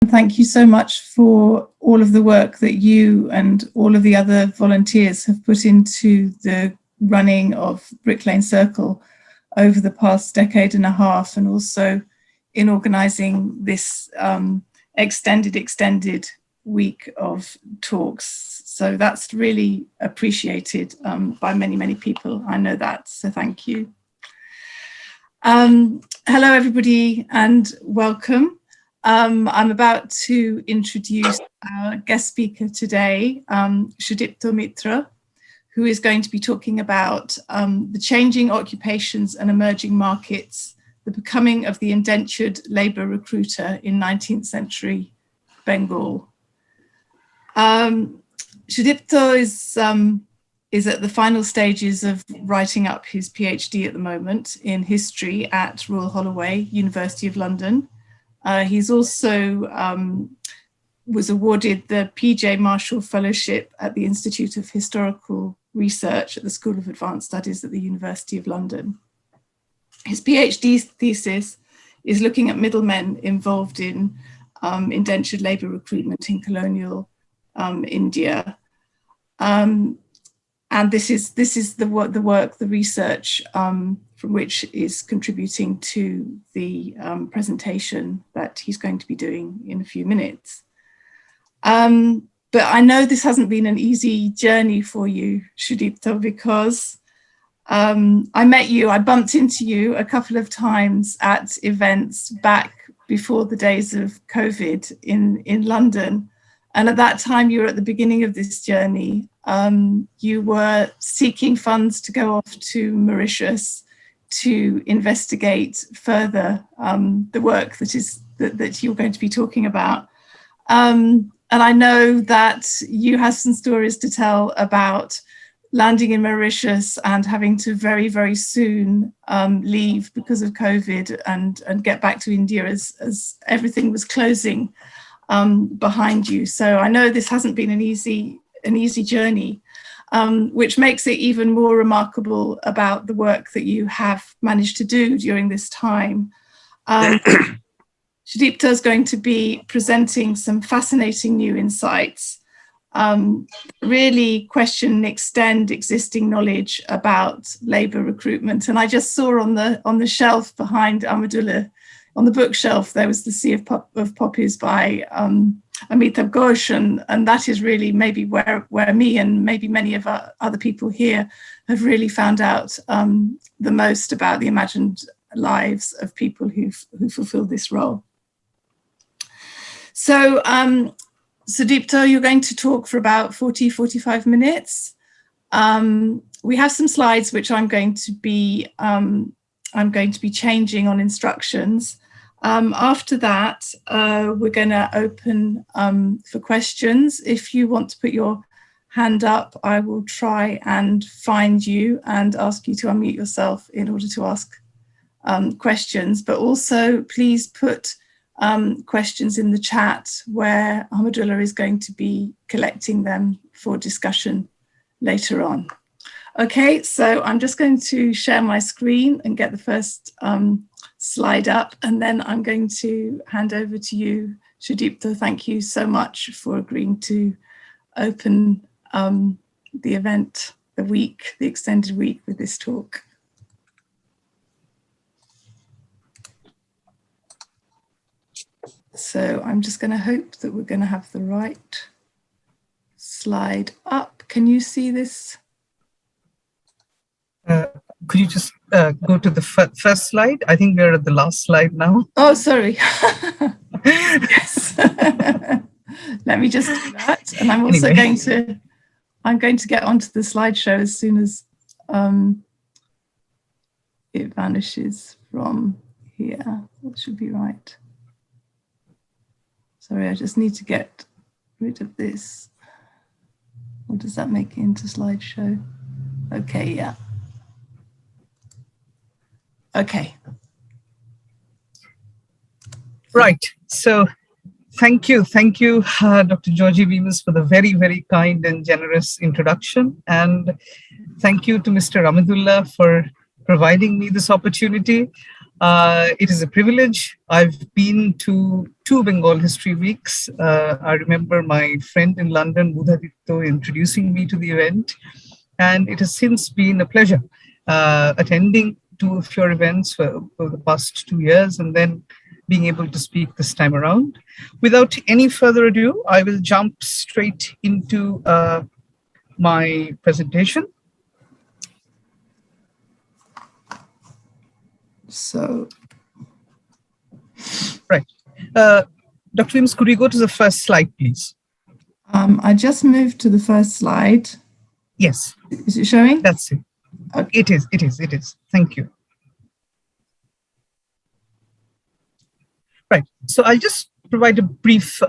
Thank you so much for all of the work that you and all of the other volunteers have put into the running of Brick Lane Circle over the past decade and a half, and also in organising this extended week of talks. So that's really appreciated by many people. I know that, so thank you. Hello everybody and welcome. I'm about to introduce our guest speaker today, Sudipto Mitra, who is going to be talking about the changing occupations and emerging markets, the becoming of the indentured labour recruiter in 19th century Bengal. Sudipto is at the final stages of writing up his PhD at the moment in history at Royal Holloway, University of London. He's also was awarded the PJ Marshall Fellowship at the Institute of Historical Research at the School of Advanced Studies at the University of London. His PhD thesis is looking at middlemen involved in indentured labour recruitment in colonial India. And this is the work, the research from which is contributing to the presentation that he's going to be doing in a few minutes. But I know this hasn't been an easy journey for you, Sudipto, because I met you, I bumped into you a couple of times at events back before the days of COVID in London. And at that time, you were at the beginning of this journey. You were seeking funds to go off to Mauritius to investigate further the work that you're going to be talking about. And I know that you have some stories to tell about landing in Mauritius and having to very soon leave because of COVID and get back to India as everything was closing behind you. So I know this hasn't been an easy journey, which makes it even more remarkable about the work that you have managed to do during this time. Sudipto is going to be presenting some fascinating new insights, really question and extend existing knowledge about labour recruitment. And I just saw on the shelf behind Ahmadullah, on the bookshelf, there was The Sea of Poppies by Amitabh Ghosh, and that is really maybe where me and maybe many of our other people here have really found out the most about the imagined lives of people who fulfill this role. So Sudipto, you're going to talk for about 45 minutes. We have some slides which I'm going to be changing on instructions. After that, we're going to open for questions. If you want to put your hand up, I will try and find you and ask you to unmute yourself in order to ask questions. But also, please put questions in the chat where Ahmadullah is going to be collecting them for discussion later on. Okay, so I'm just going to share my screen and get the first slide up, and then I'm going to hand over to you, Sudipto. Thank you so much for agreeing to open the event, the extended week with this talk. So I'm just going to hope that we're going to have the right slide up. Can you see this? Could you just go to the first slide? I think we're at the last slide now. Oh, sorry. Yes. Let me just do that. And I'm also going to get onto the slideshow as soon as it vanishes from here. That should be right. Sorry, I just need to get rid of this. Or does that make it into slideshow? Okay, yeah. Okay. Right. So thank you, Dr. Georgie Bemis, for the very kind and generous introduction. And thank you to Mr. Ahmadullah for providing me this opportunity. It is a privilege. I've been to 2 Bengal History Weeks. I remember my friend in London, Sudipto, introducing me to the event. And it has since been a pleasure attending 2 of your events for the past 2 years and then being able to speak this time around. Without any further ado, I will jump straight into my presentation. So, right. Dr. Wims, could we go to the first slide, please? I just moved to the first slide. Yes. Is it showing? That's it. Okay. It is. Thank you. Right. So I'll just provide a brief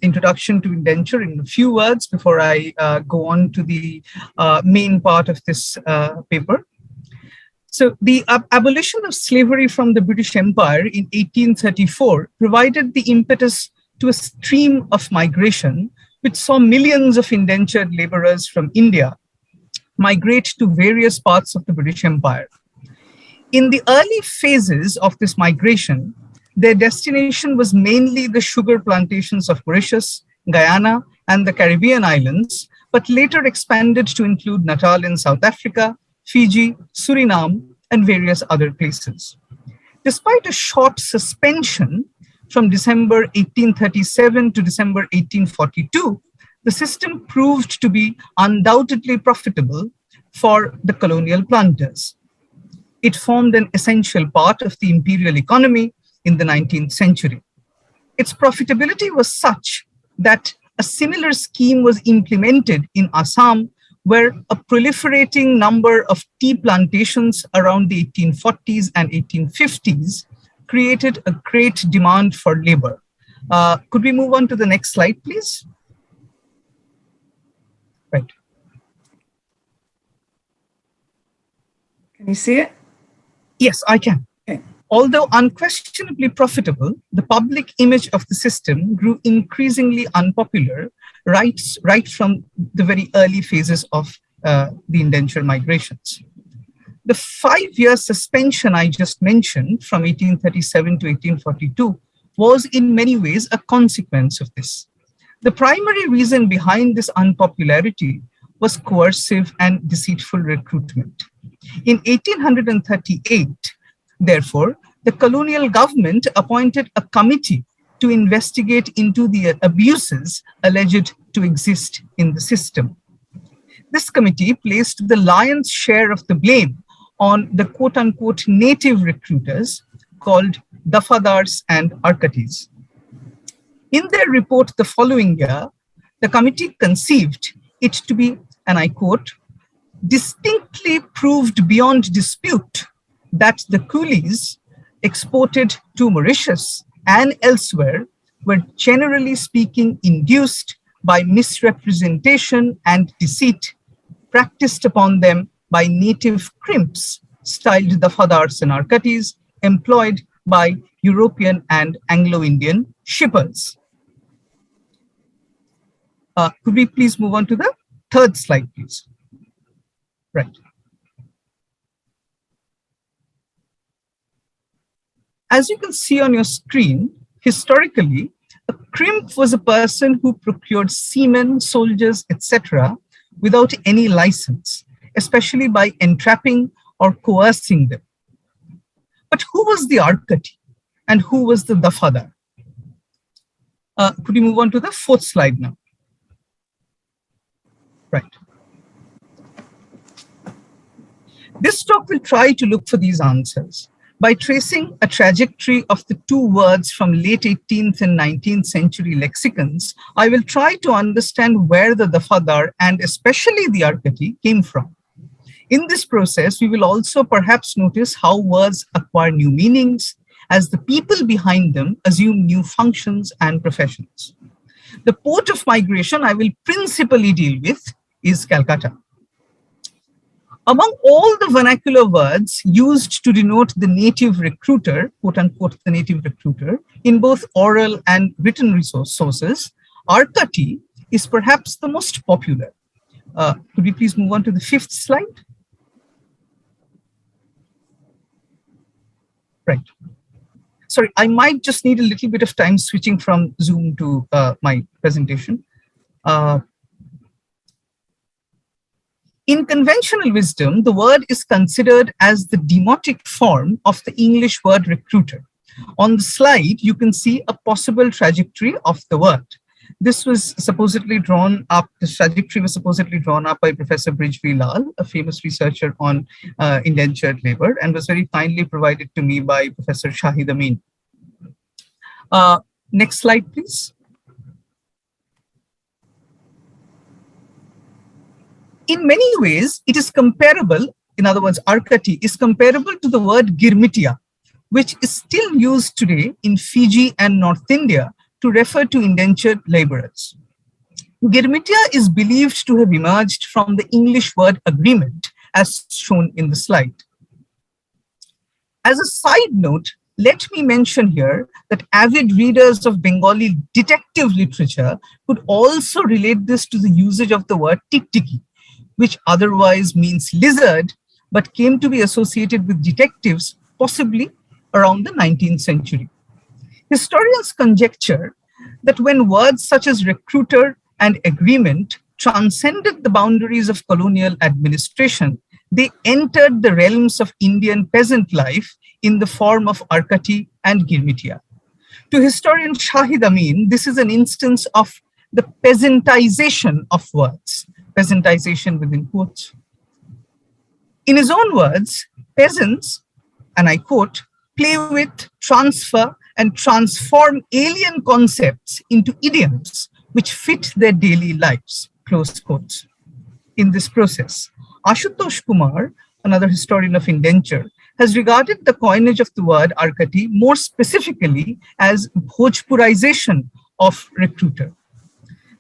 introduction to indenture in a few words before I go on to the main part of this paper. So the abolition of slavery from the British Empire in 1834 provided the impetus to a stream of migration, which saw millions of indentured laborers from India migrate to various parts of the British Empire. In the early phases of this migration, their destination was mainly the sugar plantations of Mauritius, Guyana, and the Caribbean islands, but later expanded to include Natal in South Africa, Fiji, Suriname, and various other places. Despite a short suspension from December 1837 to December 1842, the system proved to be undoubtedly profitable for the colonial planters. It formed an essential part of the imperial economy in the 19th century. Its profitability was such that a similar scheme was implemented in Assam, where a proliferating number of tea plantations around the 1840s and 1850s created a great demand for labor. Could we move on to the next slide, please? Right. Can you see it? Yes, I can. Okay. Although unquestionably profitable, the public image of the system grew increasingly unpopular right from the very early phases of the indenture migrations. The 5-year suspension I just mentioned from 1837 to 1842 was in many ways a consequence of this. The primary reason behind this unpopularity was coercive and deceitful recruitment. In 1838, therefore, the colonial government appointed a committee to investigate into the abuses alleged to exist in the system. This committee placed the lion's share of the blame on the quote-unquote native recruiters called dafadars and arkatis. In their report the following year, the committee conceived it to be, and I quote, distinctly proved beyond dispute that the coolies exported to Mauritius and elsewhere were generally speaking induced by misrepresentation and deceit practiced upon them by native crimps styled dafadars and arkatis employed by European and Anglo-Indian shippers. Could we please move on to the third slide, please? Right. As you can see on your screen, historically, a crimp was a person who procured seamen, soldiers, etc., without any license, especially by entrapping or coercing them. But who was the arkati and who was the dafadar? Could you move on to the fourth slide now? Right. This talk will try to look for these answers by tracing a trajectory of the 2 words from late 18th and 19th century lexicons. I will try to understand where the dafadar and especially the arkati came from. In this process, we will also perhaps notice how words acquire new meanings as the people behind them assume new functions and professions. The port of migration I will principally deal with is Calcutta. Among all the vernacular words used to denote the native recruiter, quote unquote, the native recruiter, in both oral and written sources, arkati is perhaps the most popular. Could we please move on to the 5th slide? Right. Sorry, I might just need a little bit of time switching from Zoom to my presentation. In conventional wisdom, the word is considered as the demotic form of the English word recruiter. On the slide, you can see a possible trajectory of the word. This was supposedly drawn up, this trajectory was supposedly drawn up by Professor Brijvi Lal, a famous researcher on indentured labor, and was very kindly provided to me by Professor Shahid Amin. Next slide, please. In many ways, it is comparable, in other words, arkati is comparable to the word girmitia, which is still used today in Fiji and North India to refer to indentured laborers. Girmitia is believed to have emerged from the English word agreement, as shown in the slide. As a side note, let me mention here that avid readers of Bengali detective literature could also relate this to the usage of the word tiktiki, which otherwise means lizard, but came to be associated with detectives possibly around the 19th century. Historians conjecture that when words such as recruiter and agreement transcended the boundaries of colonial administration, they entered the realms of Indian peasant life in the form of arkati and girmitia. To historian Shahid Amin, this is an instance of the peasantization of words, peasantization within quotes. In his own words, peasants, and I quote, play with, transfer, and transform alien concepts into idioms which fit their daily lives, close quotes. In this process, Ashutosh Kumar, another historian of indenture, has regarded the coinage of the word arkati more specifically as Bhojpurization of recruiter.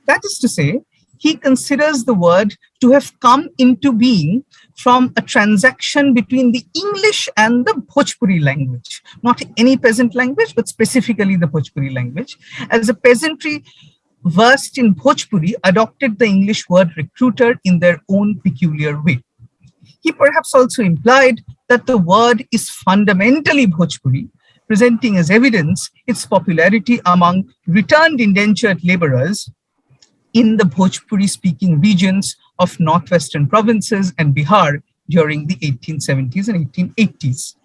That is to say, he considers the word to have come into being from a transaction between the English and the Bhojpuri language, not any peasant language, but specifically the Bhojpuri language, as a peasantry versed in Bhojpuri adopted the English word recruiter in their own peculiar way. He perhaps also implied that the word is fundamentally Bhojpuri, presenting as evidence its popularity among returned indentured laborers in the Bhojpuri-speaking regions of northwestern provinces and Bihar during the 1870s and 1880s.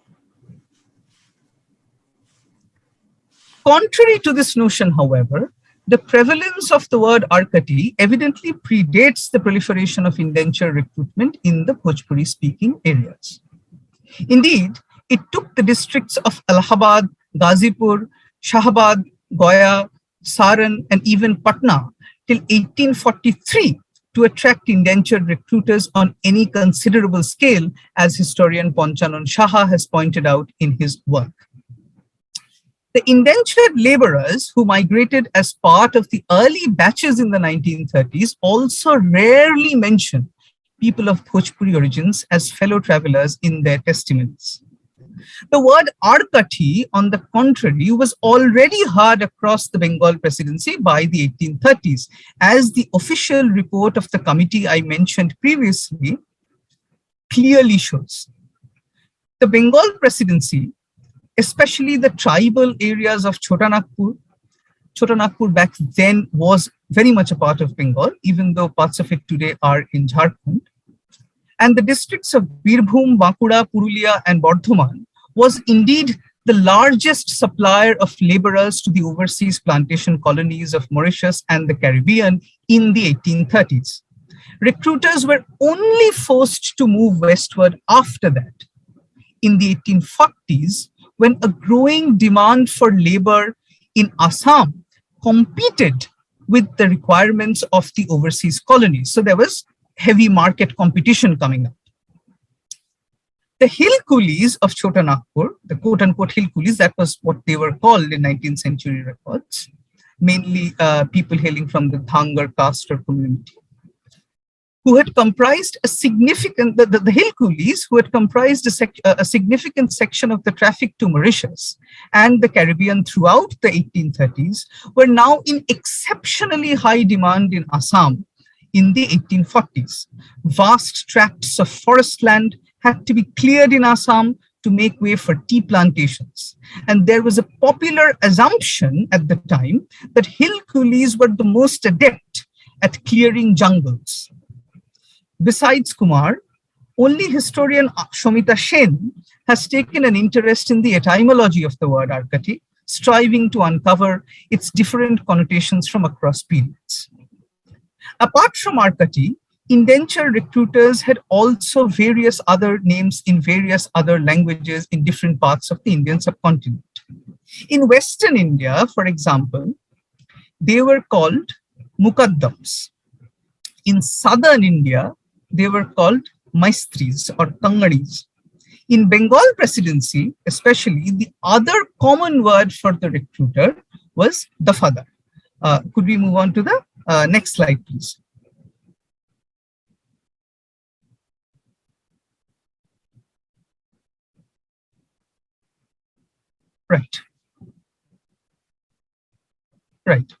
Contrary to this notion, however, the prevalence of the word arkati evidently predates the proliferation of indenture recruitment in the Bhojpuri-speaking areas. Indeed, it took the districts of Allahabad, Ghazipur, Shahabad, Goya, Saran, and even Patna till 1843 to attract indentured recruiters on any considerable scale, as historian Ponchanan Shaha has pointed out in his work. The indentured laborers who migrated as part of the early batches in the 1930s also rarely mention people of Bhojpuri origins as fellow travelers in their testimonies. The word arkati, on the contrary, was already heard across the Bengal Presidency by the 1830s, as the official report of the committee I mentioned previously clearly shows. The Bengal Presidency, especially the tribal areas of Chota Nagpur back then was very much a part of Bengal, even though parts of it today are in Jharkhand, and the districts of Birbhum, Bankura, Purulia, and Bardhaman was indeed the largest supplier of laborers to the overseas plantation colonies of Mauritius and the Caribbean in the 1830s. Recruiters were only forced to move westward after that. In the 1840s, when a growing demand for labor in Assam competed with the requirements of the overseas colonies. So there was heavy market competition coming up. The hill coolies of Chota Nagpur, the quote-unquote hill coolies, that was what they were called in 19th century records, mainly people hailing from the Dhangar caste or community, who had comprised a significant, the hill coolies who had comprised a significant section of the traffic to Mauritius and the Caribbean throughout the 1830s, were now in exceptionally high demand in Assam in the 1840s. Vast tracts of forest land had to be cleared in Assam to make way for tea plantations. And there was a popular assumption at the time that hill coolies were the most adept at clearing jungles. Besides Kumar, only historian Shomita Sen has taken an interest in the etymology of the word arkati, striving to uncover its different connotations from across periods. Apart from arkati, indenture recruiters had also various other names in various other languages in different parts of the Indian subcontinent. In Western India, for example, they were called mukaddams. In Southern India, they were called maistris or kangadis. In Bengal Presidency, especially, the other common word for the recruiter was dafadar. Could we move on to the next slide, please? Right. Right.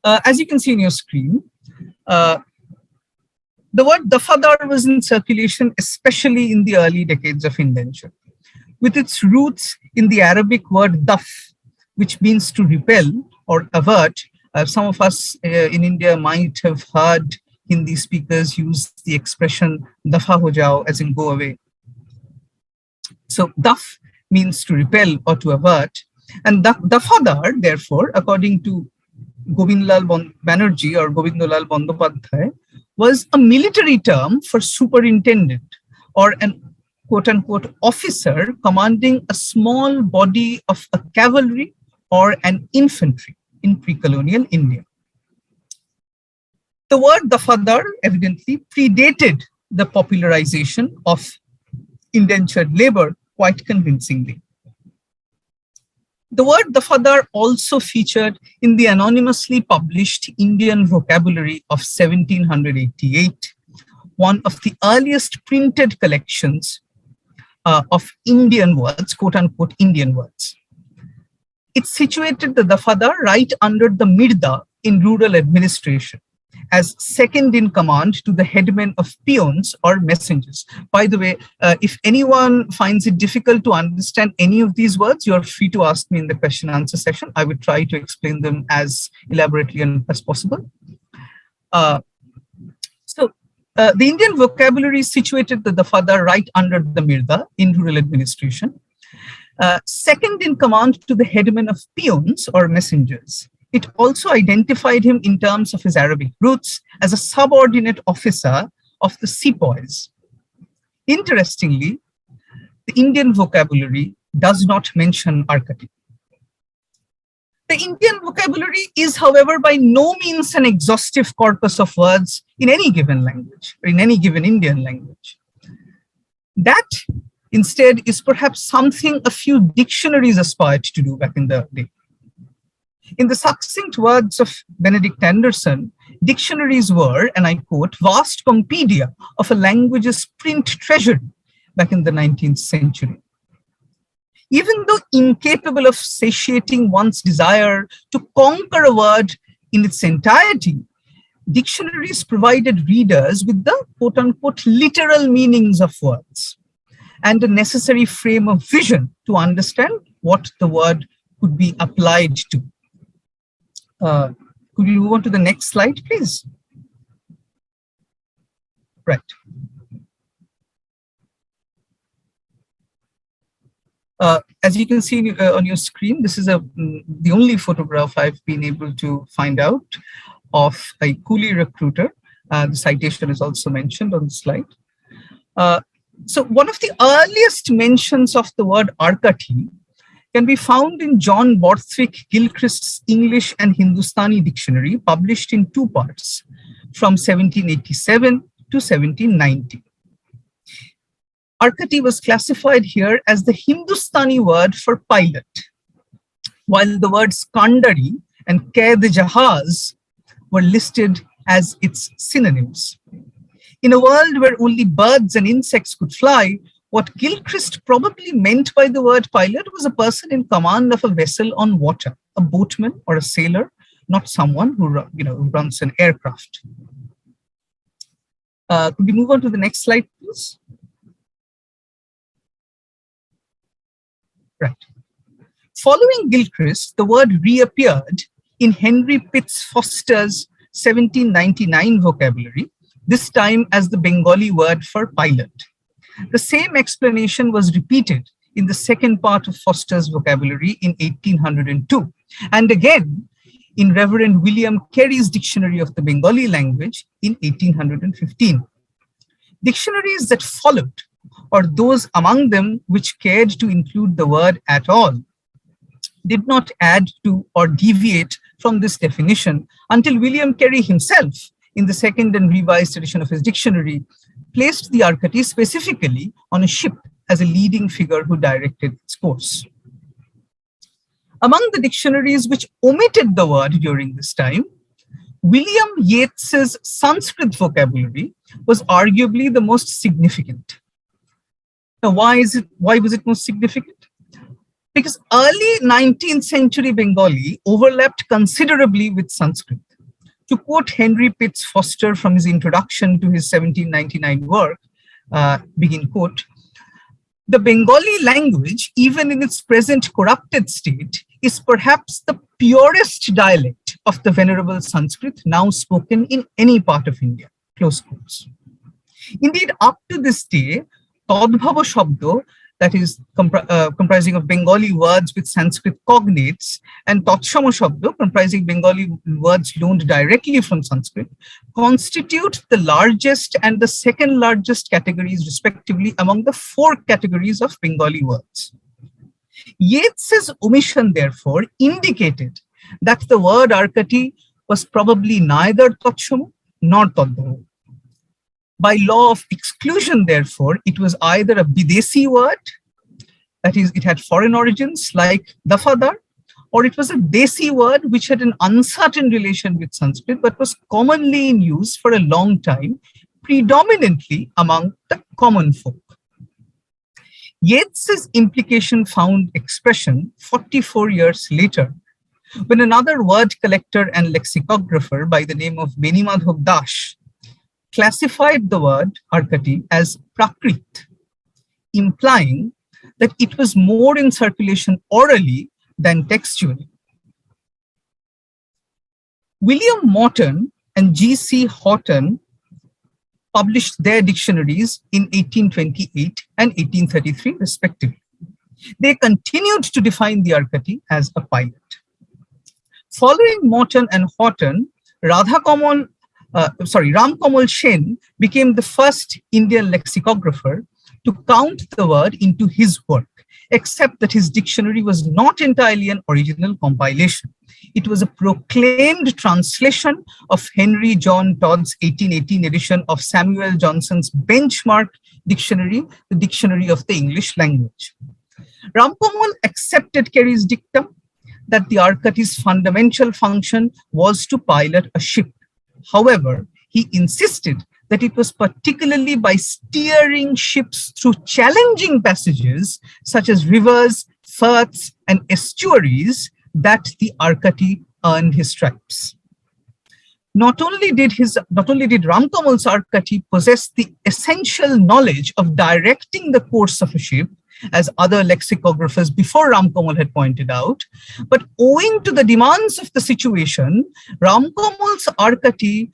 As you can see on your screen, the word dafadar was in circulation, especially in the early decades of indenture, with its roots in the Arabic word daf, which means to repel or avert. Some of us in India might have heard Hindi speakers use the expression dafa ho jao, as in go away. So daf means to repel or to avert. And dafadar, therefore, according to Govindlal Banerjee or Govindlal Bandopadhyay, was a military term for superintendent or an quote-unquote officer commanding a small body of a cavalry or an infantry in pre-colonial India. The word dafadar evidently predated the popularization of indentured labor quite convincingly. The word dafadar also featured in the anonymously published Indian vocabulary of 1788, one of the earliest printed collections of Indian words, quote-unquote Indian words. It situated the dafadar right under the mirda in rural administration, as second in command to the headmen of peons or messengers. By the way, if anyone finds it difficult to understand any of these words, you're free to ask me in the question and answer session. I would try to explain them as elaborately as possible. The Indian vocabulary situated the dafadar right under the mirda in rural administration, second in command to the headmen of peons or messengers. It also identified him in terms of his Arabic roots as a subordinate officer of the sepoys. Interestingly, the Indian vocabulary does not mention arkati. The Indian vocabulary is, however, by no means an exhaustive corpus of words in any given language or in any given Indian language. That, instead, is perhaps something a few dictionaries aspired to do back in the day. In the succinct words of Benedict Anderson, dictionaries were, and I quote, vast compendia of a language's print treasury back in the 19th century. Even though incapable of satiating one's desire to conquer a word in its entirety, dictionaries provided readers with the quote-unquote literal meanings of words and a necessary frame of vision to understand what the word could be applied to. Could you move on to the next slide, please? Right. As you can see on your screen, this is the only photograph I've been able to find out of a coolie recruiter. The citation is also mentioned on the slide. So one of the earliest mentions of the word arkati can be found in John Borthwick Gilchrist's English and Hindustani dictionary, published in two parts from 1787 to 1790. Arkati was classified here as the Hindustani word for pilot, while the words kandari and kaid-e-jahaz were listed as its synonyms. In a world where only birds and insects could fly, what Gilchrist probably meant by the word pilot was a person in command of a vessel on water, a boatman or a sailor, not someone who runs an aircraft. Could we move on to the next slide, please? Right. Following Gilchrist, the word reappeared in Henry Pitts Foster's 1799 vocabulary, this time as the Bengali word for pilot. The same explanation was repeated in the second part of Foster's vocabulary in 1802, and again in Reverend William Carey's Dictionary of the Bengali Language in 1815. Dictionaries that followed, or those among them which cared to include the word at all, did not add to or deviate from this definition until William Carey himself, in the second and revised edition of his dictionary, placed the arkati specifically on a ship as a leading figure who directed its course. Among the dictionaries which omitted the word during this time, William Yeats's Sanskrit vocabulary was arguably the most significant. Now, why was it most significant? Because early 19th century Bengali overlapped considerably with Sanskrit. To quote Henry Pitts Foster from his introduction to his 1799 work, begin quote, "The Bengali language, even in its present corrupted state, is perhaps the purest dialect of the venerable Sanskrit now spoken in any part of India," close quotes. Indeed, up to this day, Tadbhava Shabdo, that is comprising of Bengali words with Sanskrit cognates, and Tatshama Shabdo, comprising Bengali words loaned directly from Sanskrit, constitute the largest and the second largest categories respectively among the four categories of Bengali words. Yeats's omission, therefore, indicated that the word arkati was probably neither Tatshama nor Tadbhava. By law of exclusion, therefore, it was either a Bidesi word, that is, it had foreign origins like dafadar, or it was a Desi word which had an uncertain relation with Sanskrit but was commonly in use for a long time, predominantly among the common folk. Yeats's implication found expression 44 years later, when another word collector and lexicographer by the name of Benimadhav Das classified the word arkati as prakrit, implying that it was more in circulation orally than textually. William Morton and G.C. Horton published their dictionaries in 1828 and 1833, respectively. They continued to define the arkati as a pilot. Following Morton and Horton, Ram Kamal Sen became the first Indian lexicographer to count the word into his work, except that his dictionary was not entirely an original compilation. It was a proclaimed translation of Henry John Todd's 1818 edition of Samuel Johnson's benchmark dictionary, the Dictionary of the English Language. Ram Kamal accepted Carey's dictum that the arkati's fundamental function was to pilot a ship. However, he insisted that it was particularly by steering ships through challenging passages such as rivers, firths, and estuaries that the arkati earned his stripes. Not only did Ram Kamal's arkati possess the essential knowledge of directing the course of a ship, as other lexicographers before Ram Kamal had pointed out, but owing to the demands of the situation, Ram Kamal's arkati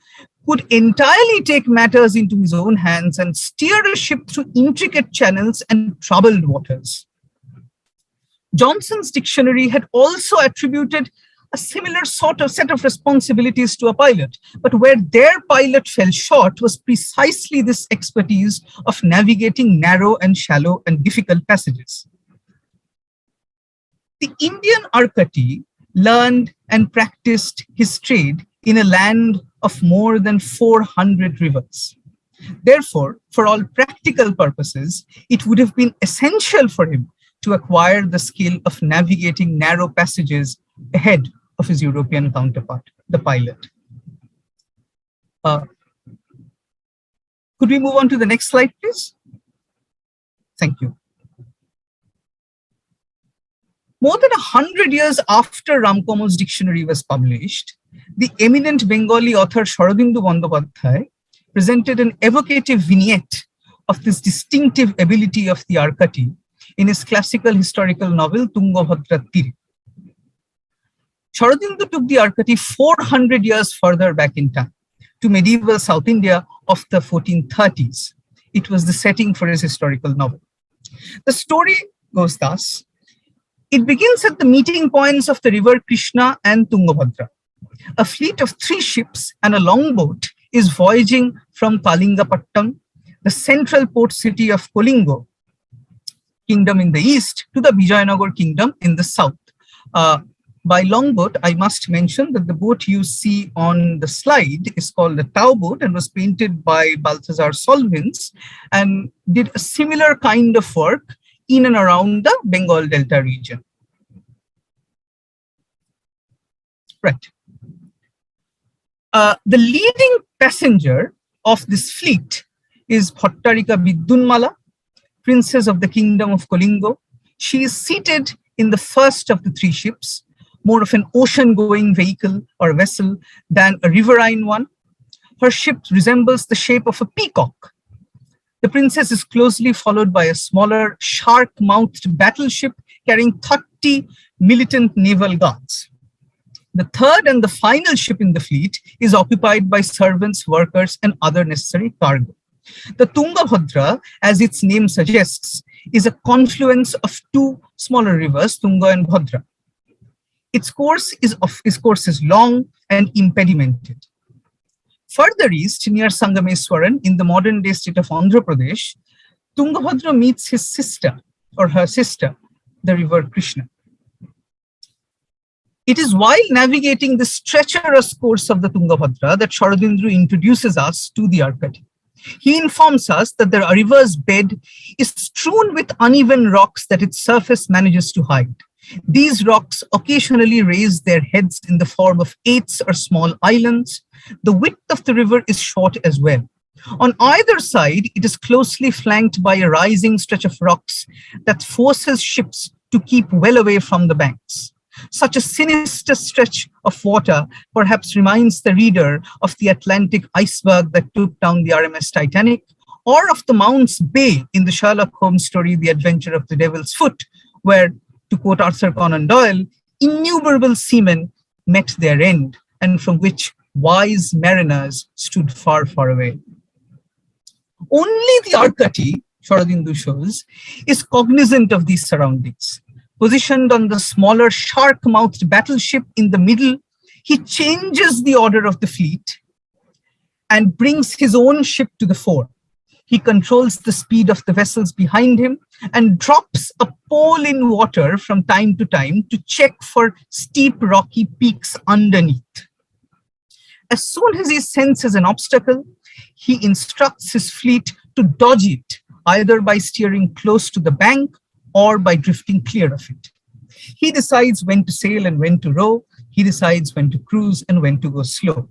could entirely take matters into his own hands and steer a ship through intricate channels and troubled waters. Johnson's dictionary had also attributed a similar sort of set of responsibilities to a pilot, but where their pilot fell short was precisely this expertise of navigating narrow and shallow and difficult passages. The Indian arkati learned and practiced his trade in a land of more than 400 rivers. Therefore, for all practical purposes, it would have been essential for him to acquire the skill of navigating narrow passages ahead of his European counterpart, the pilot. Could we move on to the next slide, please? Thank you. More than 100 years after Ram Kamal's dictionary was published, the eminent Bengali author Sharabindu Bandyopadhyay presented an evocative vignette of this distinctive ability of the arkati in his classical historical novel Tungabhadra Tire. Sharadindu took the arkati 400 years further back in time, to medieval South India of the 1430s. It was the setting for his historical novel. The story goes thus. It begins at the meeting points of the river Krishna and Tungabhadra. A fleet of 3 ships and a longboat is voyaging from Kalingapattam, the central port city of Kolingo kingdom in the east, to the Vijayanagar kingdom in the south. By longboat, I must mention that the boat you see on the slide is called a Tau boat and was painted by Balthazar Solvins and did a similar kind of work in and around the Bengal Delta region. Right. The leading passenger of this fleet is Bhattarika Vidyunmala, princess of the kingdom of Kolingo. She is seated in the first of the 3 ships, more of an ocean-going vehicle or vessel than a riverine one. Her ship resembles the shape of a peacock. The princess is closely followed by a smaller shark-mouthed battleship carrying 30 militant naval guards. The third and the final ship in the fleet is occupied by servants, workers, and other necessary cargo. The Tungabhadra, as its name suggests, is a confluence of 2 smaller rivers, Tunga and Bhadra. Its course is long and impedimented. Further east, near Sangameswaran, in the modern-day state of Andhra Pradesh, Tungabhadra meets his sister, or her sister, the river Krishna. It is while navigating this treacherous course of the Tungabhadra that Sharadindu introduces us to the arkati. He informs us that the river's bed is strewn with uneven rocks that its surface manages to hide. These rocks occasionally raise their heads in the form of eights or small islands. The width of the river is short as well. On either side, it is closely flanked by a rising stretch of rocks that forces ships to keep well away from the banks. Such a sinister stretch of water perhaps reminds the reader of the Atlantic iceberg that took down the RMS Titanic, or of the Mount's Bay in the Sherlock Holmes story, The Adventure of the Devil's Foot, where, to quote Arthur Conan Doyle, innumerable seamen met their end, and from which wise mariners stood far, far away. Only the arkati, Sharadindu shows, is cognizant of these surroundings. Positioned on the smaller shark-mouthed battleship in the middle, he changes the order of the fleet and brings his own ship to the fore. He controls the speed of the vessels behind him and drops a pole in water from time to time to check for steep rocky peaks underneath. As soon as he senses an obstacle, he instructs his fleet to dodge it, either by steering close to the bank or by drifting clear of it. He decides when to sail and when to row. He decides when to cruise and when to go slow.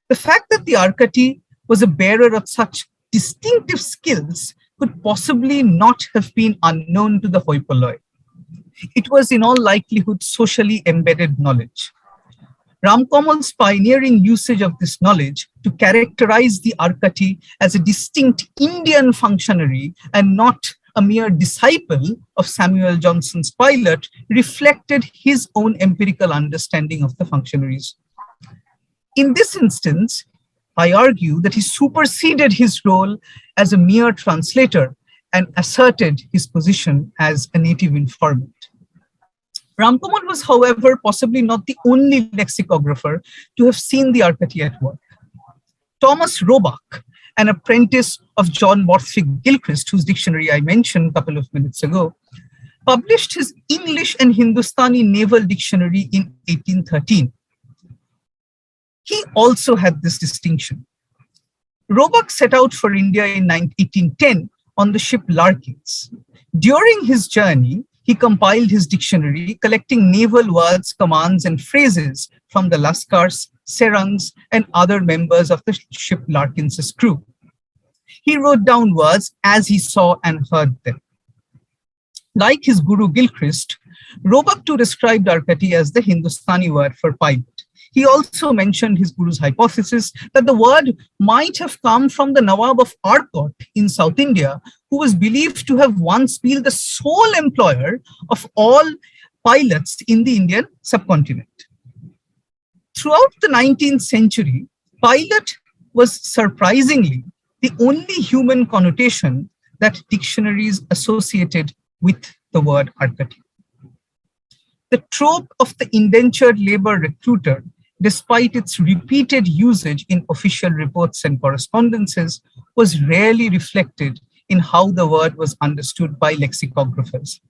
The fact that the arkati was a bearer of such distinctive skills could possibly not have been unknown to the hoi polloi. It was in all likelihood socially embedded knowledge. Ramkamal's pioneering usage of this knowledge to characterize the arkati as a distinct Indian functionary and not a mere disciple of Samuel Johnson's pilot reflected his own empirical understanding of the functionaries. In this instance, I argue that he superseded his role as a mere translator and asserted his position as a native informant. Ramkamal was, however, possibly not the only lexicographer to have seen the arkati at work. Thomas Roebuck, an apprentice of John Borthwick Gilchrist, whose dictionary I mentioned a couple of minutes ago, published his English and Hindustani Naval Dictionary in 1813. He also had this distinction. Roebuck set out for India in 1810 on the ship Larkins. During his journey, he compiled his dictionary, collecting naval words, commands, and phrases from the Laskars, Serangs, and other members of the ship Larkins' crew. He wrote down words as he saw and heard them. Like his guru Gilchrist, Roebuck too described arkati as the Hindustani word for pilot. He also mentioned his guru's hypothesis that the word might have come from the Nawab of Arcot in South India, who was believed to have once been the sole employer of all pilots in the Indian subcontinent. Throughout the 19th century, pilot was surprisingly the only human connotation that dictionaries associated with the word arkati. The trope of the indentured labor recruiter, despite its repeated usage in official reports and correspondences, was rarely reflected in how the word was understood by lexicographers.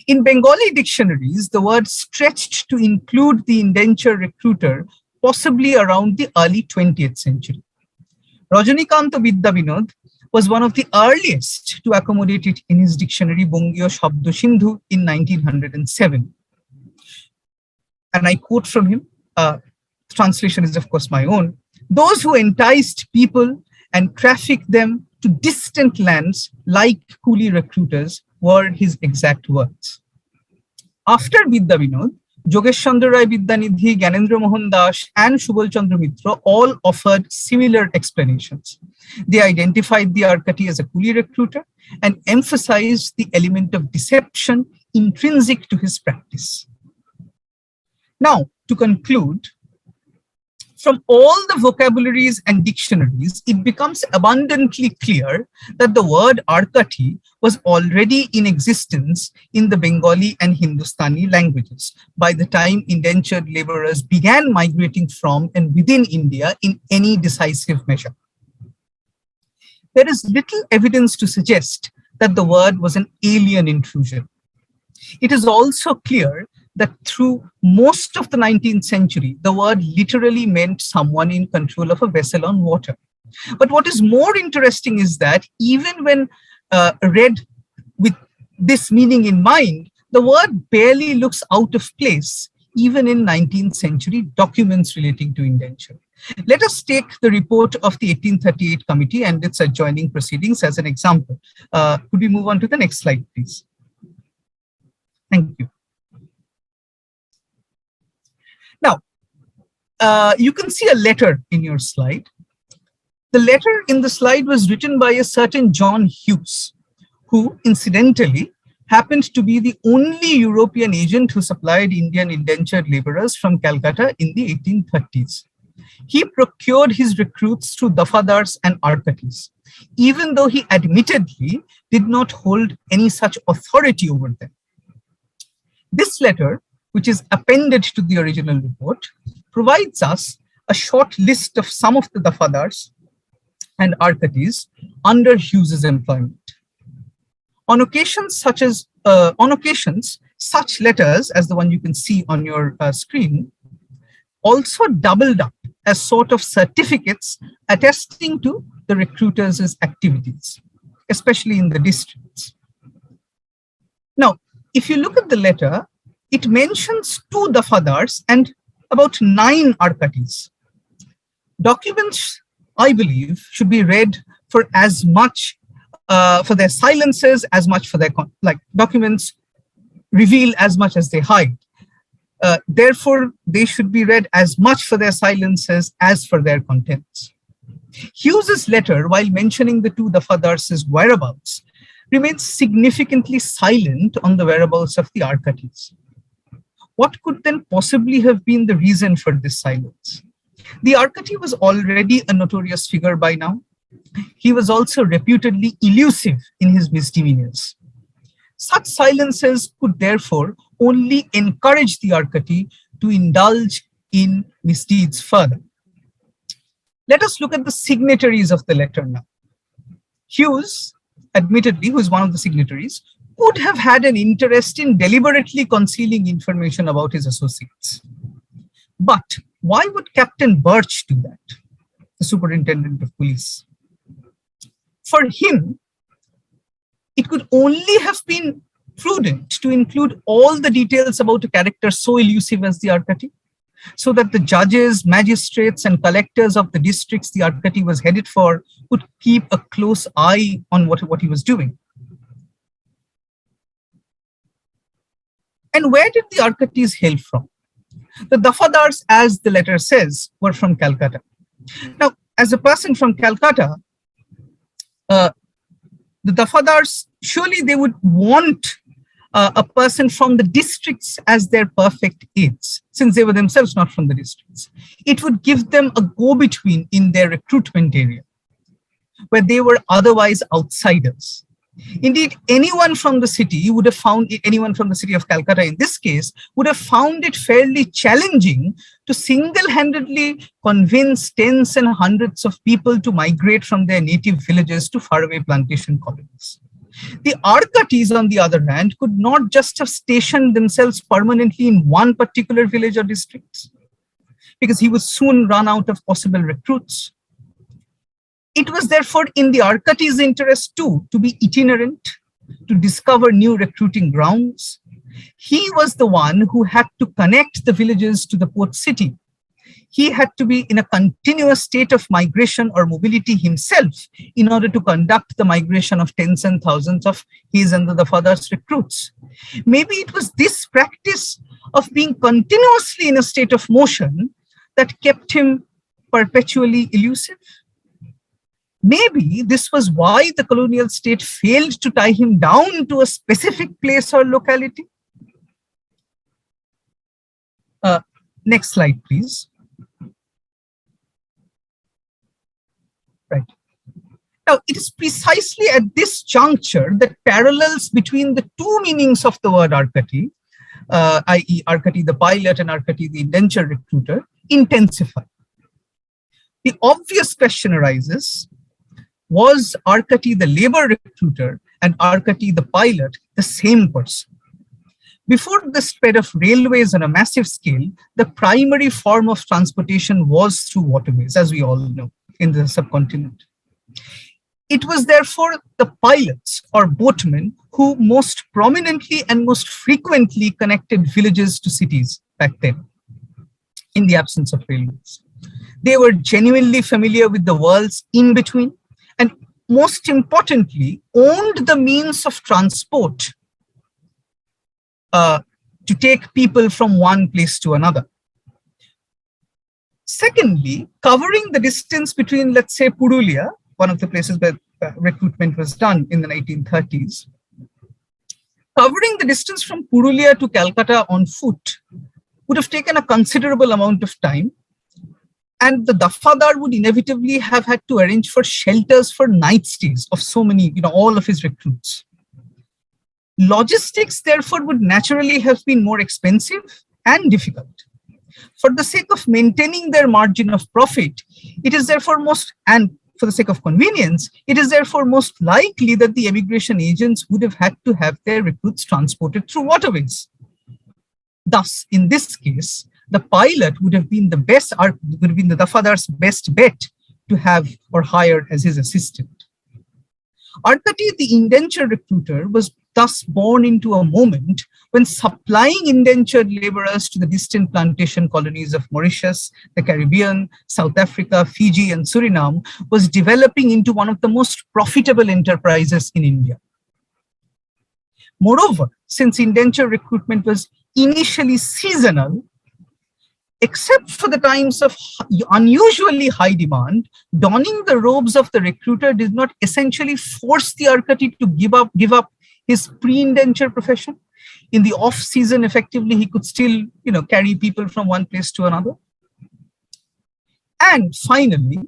In Bengali dictionaries, the word stretched to include the indenture recruiter possibly around the early 20th century. Rajanikanta Vidya was one of the earliest to accommodate it in his dictionary Bongiyo Shabdo Sindhu in 1907. And I quote from him, translation is of course my own, "Those who enticed people and trafficked them to distant lands like coolie recruiters," were his exact words. After Vidya Vinod, Jogesh Chandra Rai Vidyanidhi, Gyanendra Mohan Das, and Subal Chandra Mitra all offered similar explanations. They identified the arkati as a coolie recruiter and emphasized the element of deception intrinsic to his practice. Now, to conclude, from all the vocabularies and dictionaries, it becomes abundantly clear that the word arkati was already in existence in the Bengali and Hindustani languages by the time indentured laborers began migrating from and within India in any decisive measure. There is little evidence to suggest that the word was an alien intrusion. It is also clear that through most of the 19th century, the word literally meant someone in control of a vessel on water. But what is more interesting is that even when read with this meaning in mind, the word barely looks out of place, even in 19th century documents relating to indenture. Let us take the report of the 1838 committee and its adjoining proceedings as an example. Could we move on to the next slide, please? Thank you. Now, you can see a letter in your slide. The letter in the slide was written by a certain John Hughes, who incidentally happened to be the only European agent who supplied Indian indentured laborers from Calcutta in the 1830s. He procured his recruits through dafadars and arkatis, even though he admittedly did not hold any such authority over them. This letter, which is appended to the original report, provides us a short list of some of the dafadars and arkatis under Hughes's employment. On occasions, such letters, as the one you can see on your screen, also doubled up as sort of certificates attesting to the recruiters' activities, especially in the districts. Now, if you look at the letter, it mentions 2 dafadars and about 9 arkatis. Documents, I believe, should be read for as much for their silences, as much for their, documents reveal as much as they hide. Therefore, they should be read as much for their silences as for their contents. Hughes's letter, while mentioning the 2 dafadars' whereabouts, remains significantly silent on the whereabouts of the arkatis. What could then possibly have been the reason for this silence? The arkati was already a notorious figure by now. He was also reputedly elusive in his misdemeanors. Such silences could therefore only encourage the arkati to indulge in misdeeds further. Let us look at the signatories of the letter now. Hughes, admittedly, who is one of the signatories, could have had an interest in deliberately concealing information about his associates. But why would Captain Birch do that, the superintendent of police? For him, it could only have been prudent to include all the details about a character so elusive as the arkati, so that the judges, magistrates, and collectors of the districts the arkati was headed for could keep a close eye on what he was doing. And where did the arkatis hail from? The Dafadars, as the letter says, were from Calcutta. Now, as a person from Calcutta, the Dafadars, surely they would want a person from the districts as their perfect aides, since they were themselves not from the districts. It would give them a go-between in their recruitment area, where they were otherwise outsiders. Indeed, anyone from the city would have found it, anyone from the city of Calcutta in this case, would have found it fairly challenging to single-handedly convince tens and hundreds of people to migrate from their native villages to faraway plantation colonies. The arkatis, on the other hand, could not just have stationed themselves permanently in one particular village or district, because he would soon run out of possible recruits. It was therefore in the arkatis' interest too to be itinerant, to discover new recruiting grounds. He was the one who had to connect the villages to the port city. He had to be in a continuous state of migration or mobility himself in order to conduct the migration of tens and thousands of his and the father's recruits. Maybe it was this practice of being continuously in a state of motion that kept him perpetually elusive. Maybe this was why the colonial state failed to tie him down to a specific place or locality. Next slide, please. Right. Now, it is precisely at this juncture that parallels between the two meanings of the word arkati, i.e. arkati the pilot and arkati the indenture recruiter, intensify. The obvious question arises, was arkati the labor recruiter and arkati the pilot the same person? Before the spread of railways on a massive scale, the primary form of transportation was through waterways, as we all know, in the subcontinent. It was therefore the pilots or boatmen who most prominently and most frequently connected villages to cities back then, in the absence of railways. They were genuinely familiar with the worlds in between, and most importantly, owned the means of transport to take people from one place to another. Secondly, covering the distance between, let's say, Purulia, one of the places where recruitment was done in the 1930s, covering the distance from Purulia to Calcutta on foot would have taken a considerable amount of time, and the Dafadar would inevitably have had to arrange for shelters for night stays of so many, all of his recruits. Logistics, therefore, would naturally have been more expensive and difficult. For the sake of maintaining their margin of profit, it is therefore and for the sake of convenience, it is therefore most likely that the emigration agents would have had to have their recruits transported through waterways. Thus, in this case, the pilot would have been the Dafadar's best bet to have or hire as his assistant. Arkati, the indenture recruiter, was thus born into a moment when supplying indentured laborers to the distant plantation colonies of Mauritius, the Caribbean, South Africa, Fiji, and Suriname was developing into one of the most profitable enterprises in India. Moreover, since indenture recruitment was initially seasonal, except for the times of unusually high demand, donning the robes of the recruiter did not essentially force the arkati to give up his pre-indenture profession. In the off-season, effectively, he could still, carry people from one place to another. And finally,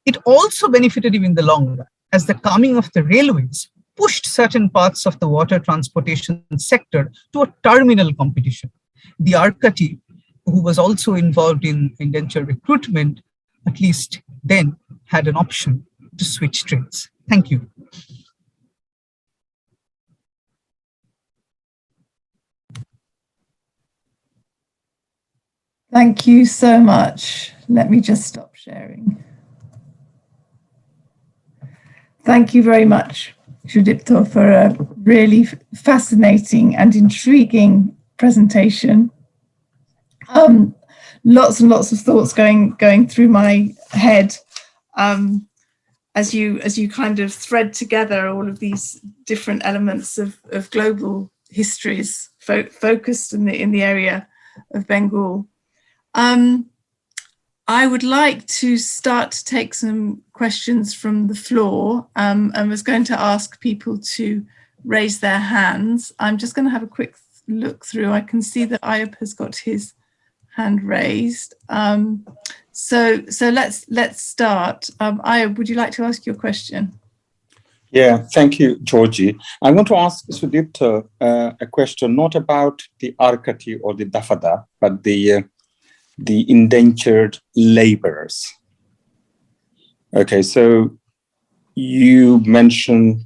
it also benefited him in the long run, as the coming of the railways pushed certain parts of the water transportation sector to a terminal competition. The arkati, who was also involved in indenture recruitment, at least then had an option to switch trades. Thank you. Thank you so much. Let me just stop sharing. Thank you very much, Sudipto, for a really fascinating and intriguing presentation. Lots and lots of thoughts going through my head as you kind of thread together all of these different elements of global histories focused in the area of Bengal. I would like to start to take some questions from the floor, and was going to ask people to raise their hands. I'm just going to have a quick look through. I can see that Ayub has got his hand raised. So let's start. Ayub, would you like to ask your question? Yeah, thank you, Georgie. I want to ask Sudipto a question, not about the arkati or the dafada, but the indentured laborers. Okay, so you mentioned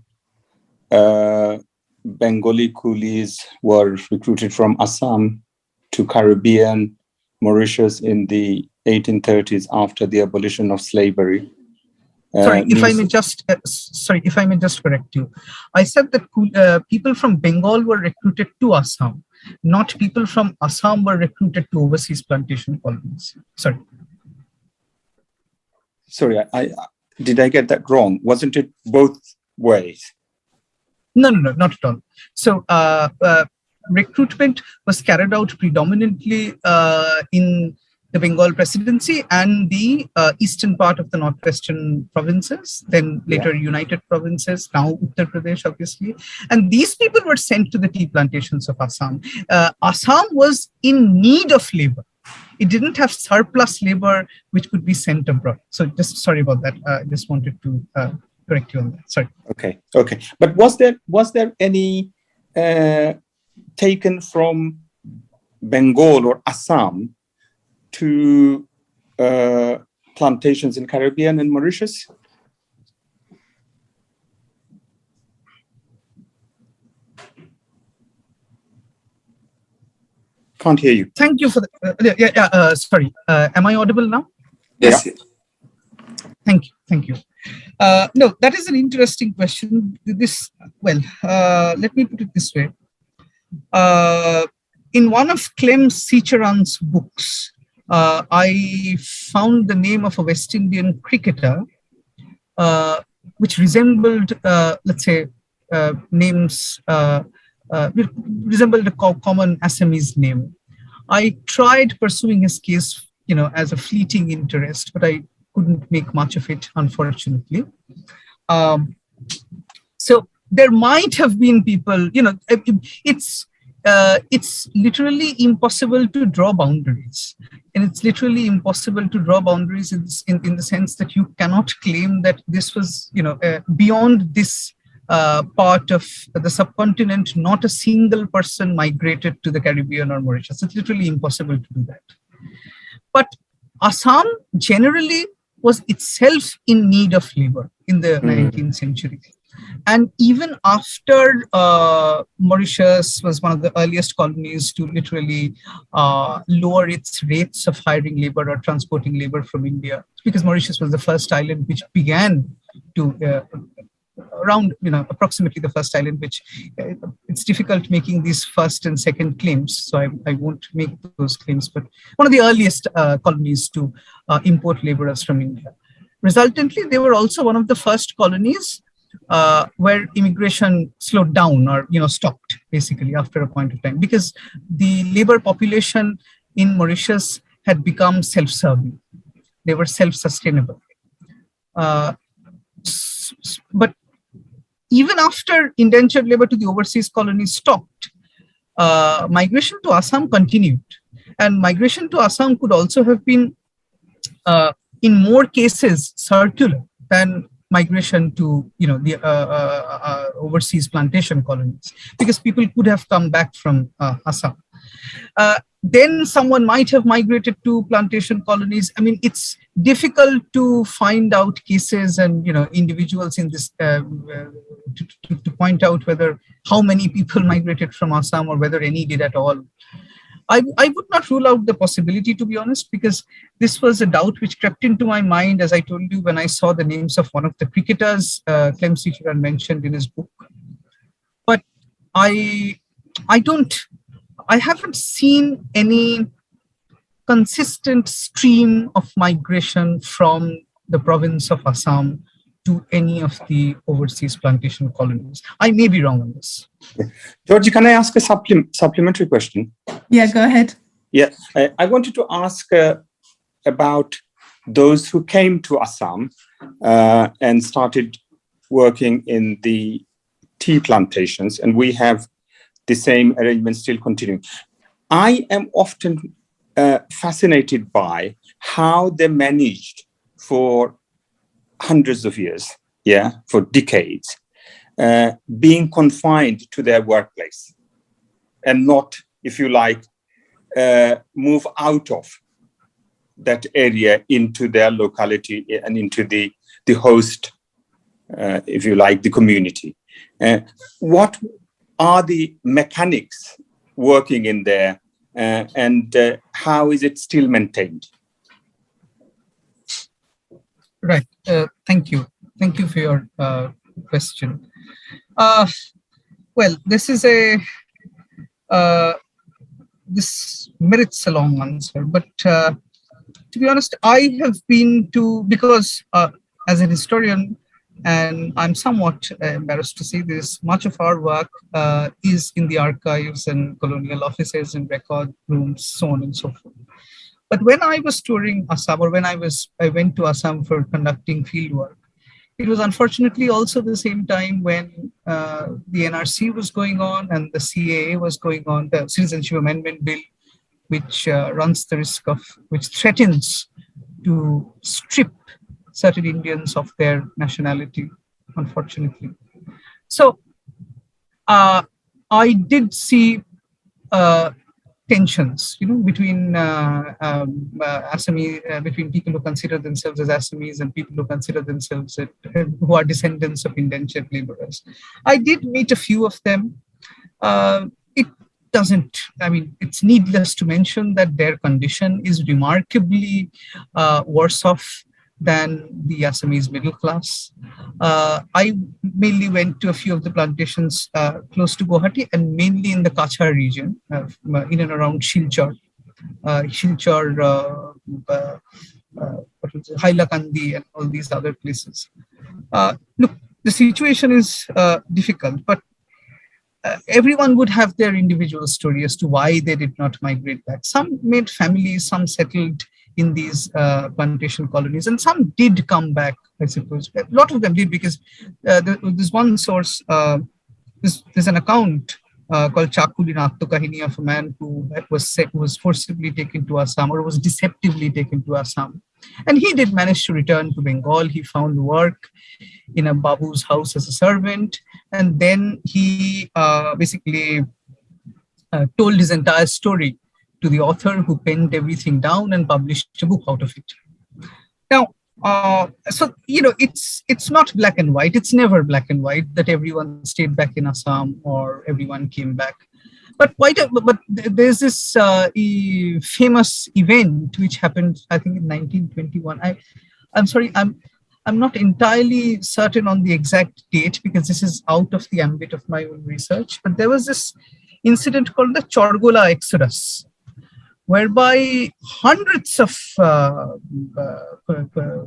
Bengali coolies were recruited from Assam to Caribbean, Mauritius in the 1830s after the abolition of slavery. If I may just correct you. I said that people from Bengal were recruited to Assam, not people from Assam were recruited to overseas plantation colonies. Sorry. Sorry, did I get that wrong? Wasn't it both ways? No, not at all. So recruitment was carried out predominantly in the Bengal Presidency and the eastern part of the northwestern provinces, then later United Provinces, now Uttar Pradesh, obviously. And these people were sent to the tea plantations of Assam. Assam was in need of labor. It didn't have surplus labor which could be sent abroad. So just sorry about that. I just wanted to correct you on that. Sorry. Okay. But was there any taken from Bengal or Assam to plantations in Caribbean and Mauritius? Can't hear you. Thank you for the. Sorry. Am I audible now? Yes. Thank you. No, that is an interesting question. Let me put it this way. In one of Clem Seacharan's books, I found the name of a West Indian cricketer, which resembled, names, resembled a common Assamese name. I tried pursuing his case, as a fleeting interest, but I couldn't make much of it, unfortunately. So there might have been people, it's literally impossible to draw boundaries. And it's literally impossible to draw boundaries in the sense that you cannot claim that this was, beyond this part of the subcontinent, not a single person migrated to the Caribbean or Mauritius. It's literally impossible to do that. But Assam generally was itself in need of labor in the 19th century. And even after Mauritius was one of the earliest colonies to literally lower its rates of hiring labor or transporting labor from India, because Mauritius was the first island which began to approximately the first island, which it's difficult making these first and second claims. So I won't make those claims, but one of the earliest colonies to import laborers from India. Resultantly, they were also one of the first colonies where immigration slowed down or stopped basically after a point of time, because the labor population in Mauritius had become self-serving. They were self-sustainable. But even after indentured labor to the overseas colonies stopped, migration to Assam continued. And migration to Assam could also have been, in more cases, circular than migration to the overseas plantation colonies, because people could have come back from Assam. Then someone might have migrated to plantation colonies. I mean, it's difficult to find out cases and individuals in this to point out whether how many people migrated from Assam or whether any did at all. I would not rule out the possibility, to be honest, because this was a doubt which crept into my mind, as I told you, when I saw the names of one of the cricketers Clem Seacharan mentioned in his book. But I haven't seen any consistent stream of migration from the province of Assam to any of the overseas plantation colonies. I may be wrong on this. Georgie, can I ask a supplementary question? Yeah, go ahead. Yeah, I wanted to ask about those who came to Assam and started working in the tea plantations, and we have the same arrangement still continuing. I am often fascinated by how they managed for hundreds of years, for decades, being confined to their workplace and not, if you like, move out of that area into their locality and into the host, if you like, the community. What are the mechanics working in there, and how is it still maintained? Right. Thank you. Thank you for your question. Well, this is this merits a long answer, but to be honest, I have been to, because as a historian, and I'm somewhat embarrassed to say this, much of our work is in the archives and colonial offices and record rooms, so on and so forth. But when I was touring Assam, or when I went to Assam for conducting field work, it was unfortunately also the same time when the NRC was going on and the CAA was going on, the Citizenship Amendment Bill, which runs the risk of, which threatens to strip certain Indians of their nationality, unfortunately. So I did see tensions, between Assamese, between people who consider themselves as Assamese and people who consider themselves who are descendants of indentured laborers. I did meet a few of them. It's needless to mention that their condition is remarkably worse off than the Assamese middle class. I mainly went to a few of the plantations close to Guwahati and mainly in the Kachar region, in and around Silchar, Hailakandi and all these other places. Look, the situation is difficult, but everyone would have their individual story as to why they did not migrate back. Some made families, some settled in these plantation colonies, and some did come back, I suppose. A lot of them did, because there's one source, there's an account called Chakuli Kahini of a man who was forcibly taken to Assam, or was deceptively taken to Assam. And he did manage to return to Bengal. He found work in a Babu's house as a servant. And then he basically told his entire story to the author, who penned everything down and published a book out of it. Now, it's not black and white. It's never black and white that everyone stayed back in Assam or everyone came back. But there's this famous event which happened, I think, in 1921. I'm sorry, I'm not entirely certain on the exact date, because this is out of the ambit of my own research. But there was this incident called the Chargola Exodus, whereby hundreds of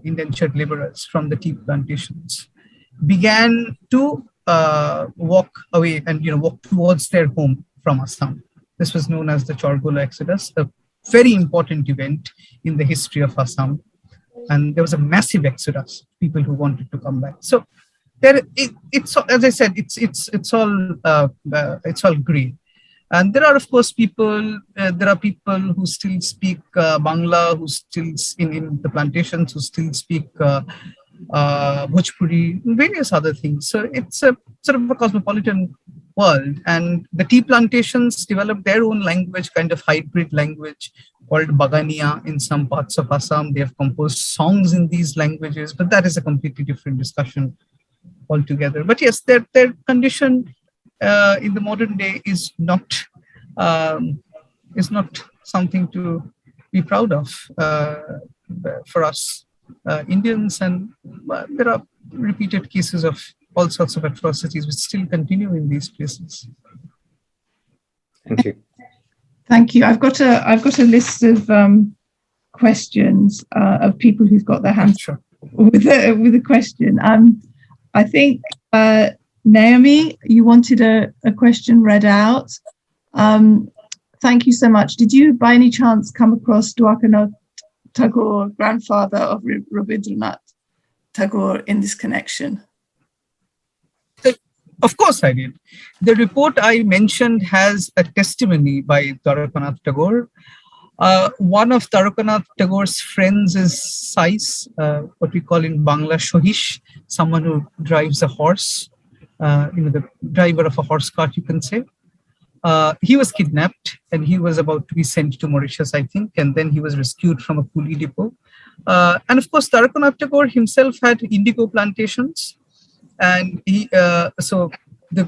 indentured laborers from the tea plantations began to walk away and walk towards their home from Assam. This was known as the Chargola Exodus, a very important event in the history of Assam. And there was a massive exodus, people who wanted to come back. So it's as I said, it's all grey. And there are, of course, people who still speak Bangla, who still in the plantations, who still speak Bhojpuri, and various other things. So it's a sort of a cosmopolitan world. And the tea plantations developed their own language, kind of hybrid language called Bagania in some parts of Assam. They have composed songs in these languages, but that is a completely different discussion altogether. But yes, their condition in the modern day is not something to be proud of for us Indians, and there are repeated cases of all sorts of atrocities which still continue in these places. Thank you. Thank you. I've got a list of questions of people who've got their hands Sure. with a question. I think Naomi, you wanted a question read out. Thank you so much. Did you, by any chance, come across Dwarkanath Tagore, grandfather of Rabindranath Tagore, in this connection? Of course I did. The report I mentioned has a testimony by Dwarkanath Tagore. One of Dwarkanath Tagore's friends is Sais, what we call in Bangla Shohish, someone who drives a horse, the driver of a horse cart, you can say. He was kidnapped and he was about to be sent to Mauritius, I think, and then he was rescued from a coolie depot. And of course, Dwarkanath Tagore himself had indigo plantations, and so the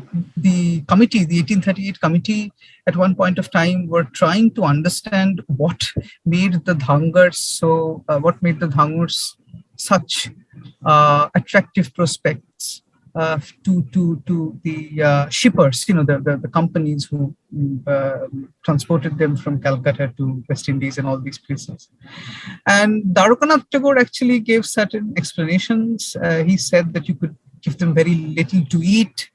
committee, the 1838 committee, at one point of time were trying to understand what made the Dhangars such attractive prospects to the shippers, the companies who transported them from Calcutta to West Indies and all these places. And Dwarkanath Tagore actually gave certain explanations. He said that you could give them very little to eat.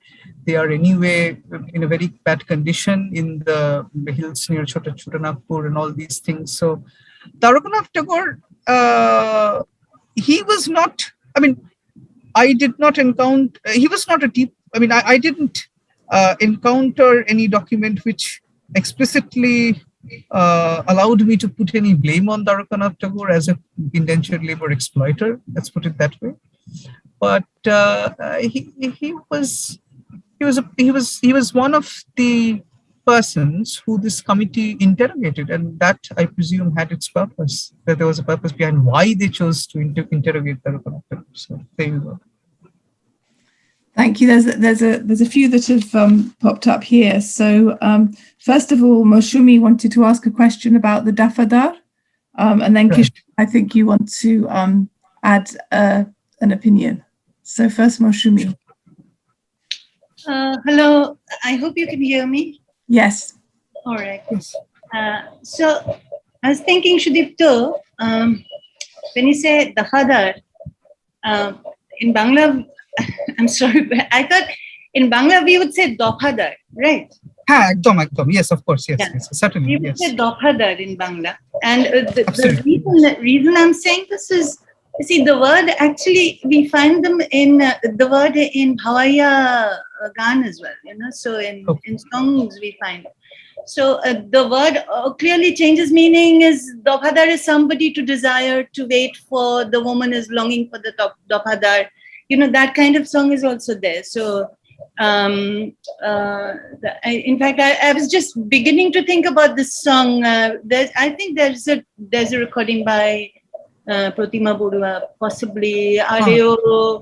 They are anyway in a very bad condition in the hills near Chotanagpur and all these things. So Dwarkanath Tagore, he was not, I did not encounter, he was not a deep, I didn't encounter any document which explicitly allowed me to put any blame on Dwarkanath Tagore as an indentured labor exploiter, let's put it that way. But he was one of the persons who this committee interrogated, and that I presume had its purpose. That there was a purpose behind why they chose to interrogate Dwarkanath Tagore. So there you go. Thank you. There's a few that have popped up here. So first of all, Moshumi wanted to ask a question about the Dafadar, and then Kish, I think you want to add an opinion. So first, Moshumi. Hello, I hope you can hear me. Yes. All right. So I was thinking, Sudipto, when you say Dafadar, in Bangla, I'm sorry, but I thought in Bangla we would say Dofadar, right? Ekdom. Yes, of course. Yes, certainly. We would say Dofadar in Bangla. And the reason I'm saying this is, you see, the word actually, we find them in the word in Hawaiiya Gan as well, so in songs we find. So the word clearly changes meaning. Is Dofadar is somebody to desire, to wait for, the woman is longing for the Dofadar. That kind of song is also there. So in fact, I was just beginning to think about this song. I think there's a recording by Pratima Borua, possibly Areo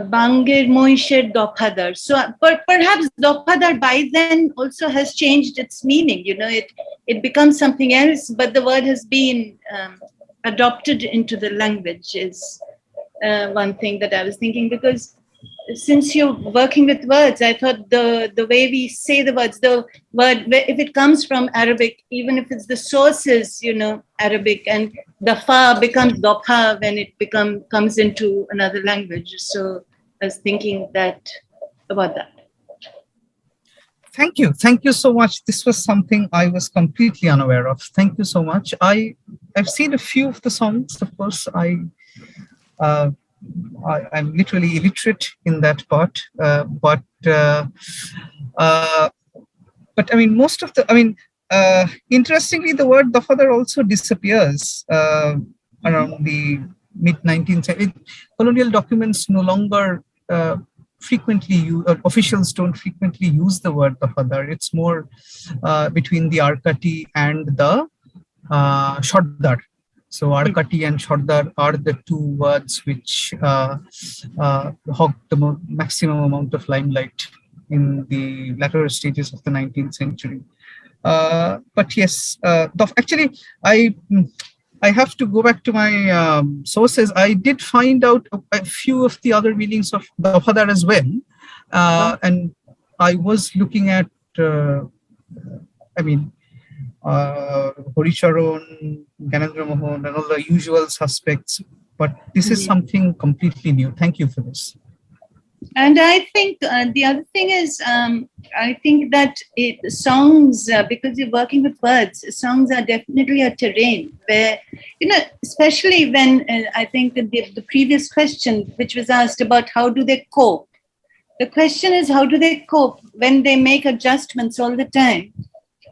Bangir Moisher Dofadar. So perhaps Dofadar by then also has changed its meaning. It becomes something else, but the word has been adopted into the language is one thing that I was thinking, because since you're working with words, I thought the way we say the words, the word, if it comes from Arabic, even if it's the source is, Arabic, and Dafa becomes Dopha when it comes into another language. So I was thinking about that. Thank you. Thank you so much. This was something I was completely unaware of. Thank you so much. I've seen a few of the songs, of course. I'm literally illiterate in that part, but most of the, interestingly, the word Dafadar also disappears around the mid-19th century. Colonial documents no longer frequently officials don't frequently use the word Dafadar. It's more between the arkati and the shoddar. So arkati and shoddar are the two words which hog the maximum amount of limelight in the latter stages of the 19th century. But yes, actually, I have to go back to my sources. I did find out a few of the other meanings of Dafadar as well. And I was looking at, Horicharan, Ganendra Mohan, and all the usual suspects. But this is something completely new. Thank you for this. And I think the other thing is, I think that songs, because you're working with words, songs are definitely a terrain where, especially when I think the previous question, which was asked about how do they cope? The question is, how do they cope when they make adjustments all the time?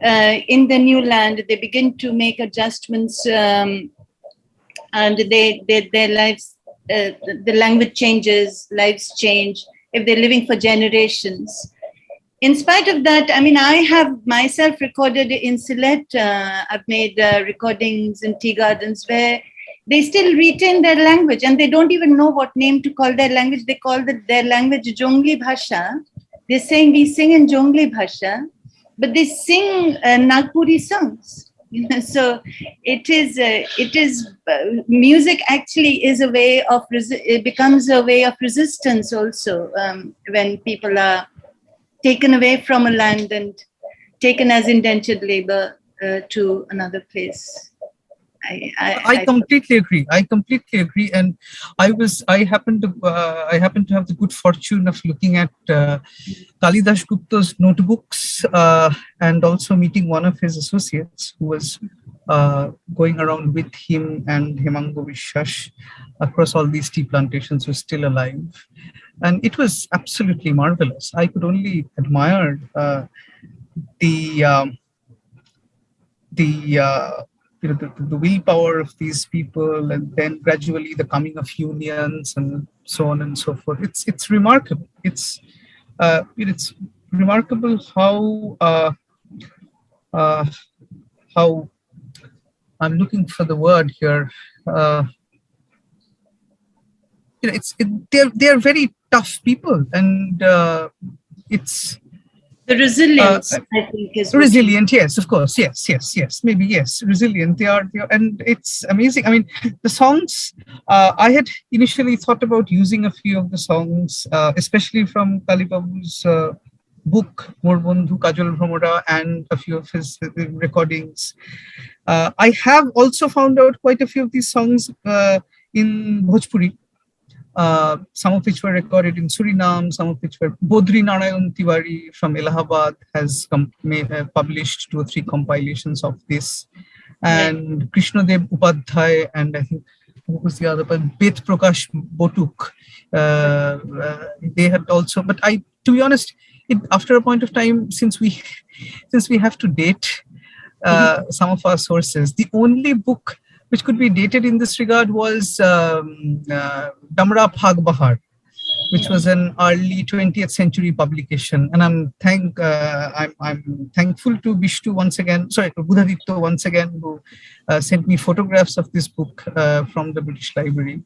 In the new land, they begin to make adjustments and their lives, the language changes, lives change, if they're living for generations. In spite of that, I mean, I have myself recorded in Sylhet. I've made recordings in tea gardens where they still retain their language and they don't even know what name to call their language. They call their language Jongli Bhasha. They're saying we sing in Jongli Bhasha, but they sing Nagpuri songs. So it is music actually is a way of, it becomes a way of resistance also when people are taken away from a land and taken as indentured labor to another place. I completely agree. And I happened to have the good fortune of looking at Kalidas Gupta's notebooks and also meeting one of his associates who was going around with him and Hemango Vishwas across all these tea plantations, who still alive. And it was absolutely marvelous. I could only admire the willpower of these people, and then gradually the coming of unions and so on and so forth. It's remarkable. It's remarkable how I'm looking for the word here. They're very tough people, and it's. The resilience, I think, is resilient. Yes, of course. Yes. Maybe yes. Resilient. They are, and it's amazing. I mean, the songs. I had initially thought about using a few of the songs, especially from Kalibabu's book Mor Bondhu Kajol Bhramora, and a few of his recordings. I have also found out quite a few of these songs in Bhojpuri. Some of which were recorded in Suriname, some of which were Bodri Narayan Tiwari from Allahabad has published 2 or 3 compilations of this, and Krishnadev Upadhyay, and I think what was the other one, Bet Prakash Botuk. They had also, but to be honest, after a point of time, since we have to date some of our sources, the only book which could be dated in this regard was Damra Phag Bahar, which was an early 20th century publication. And I'm thankful to Buddhaditya once again, who sent me photographs of this book from the British Library.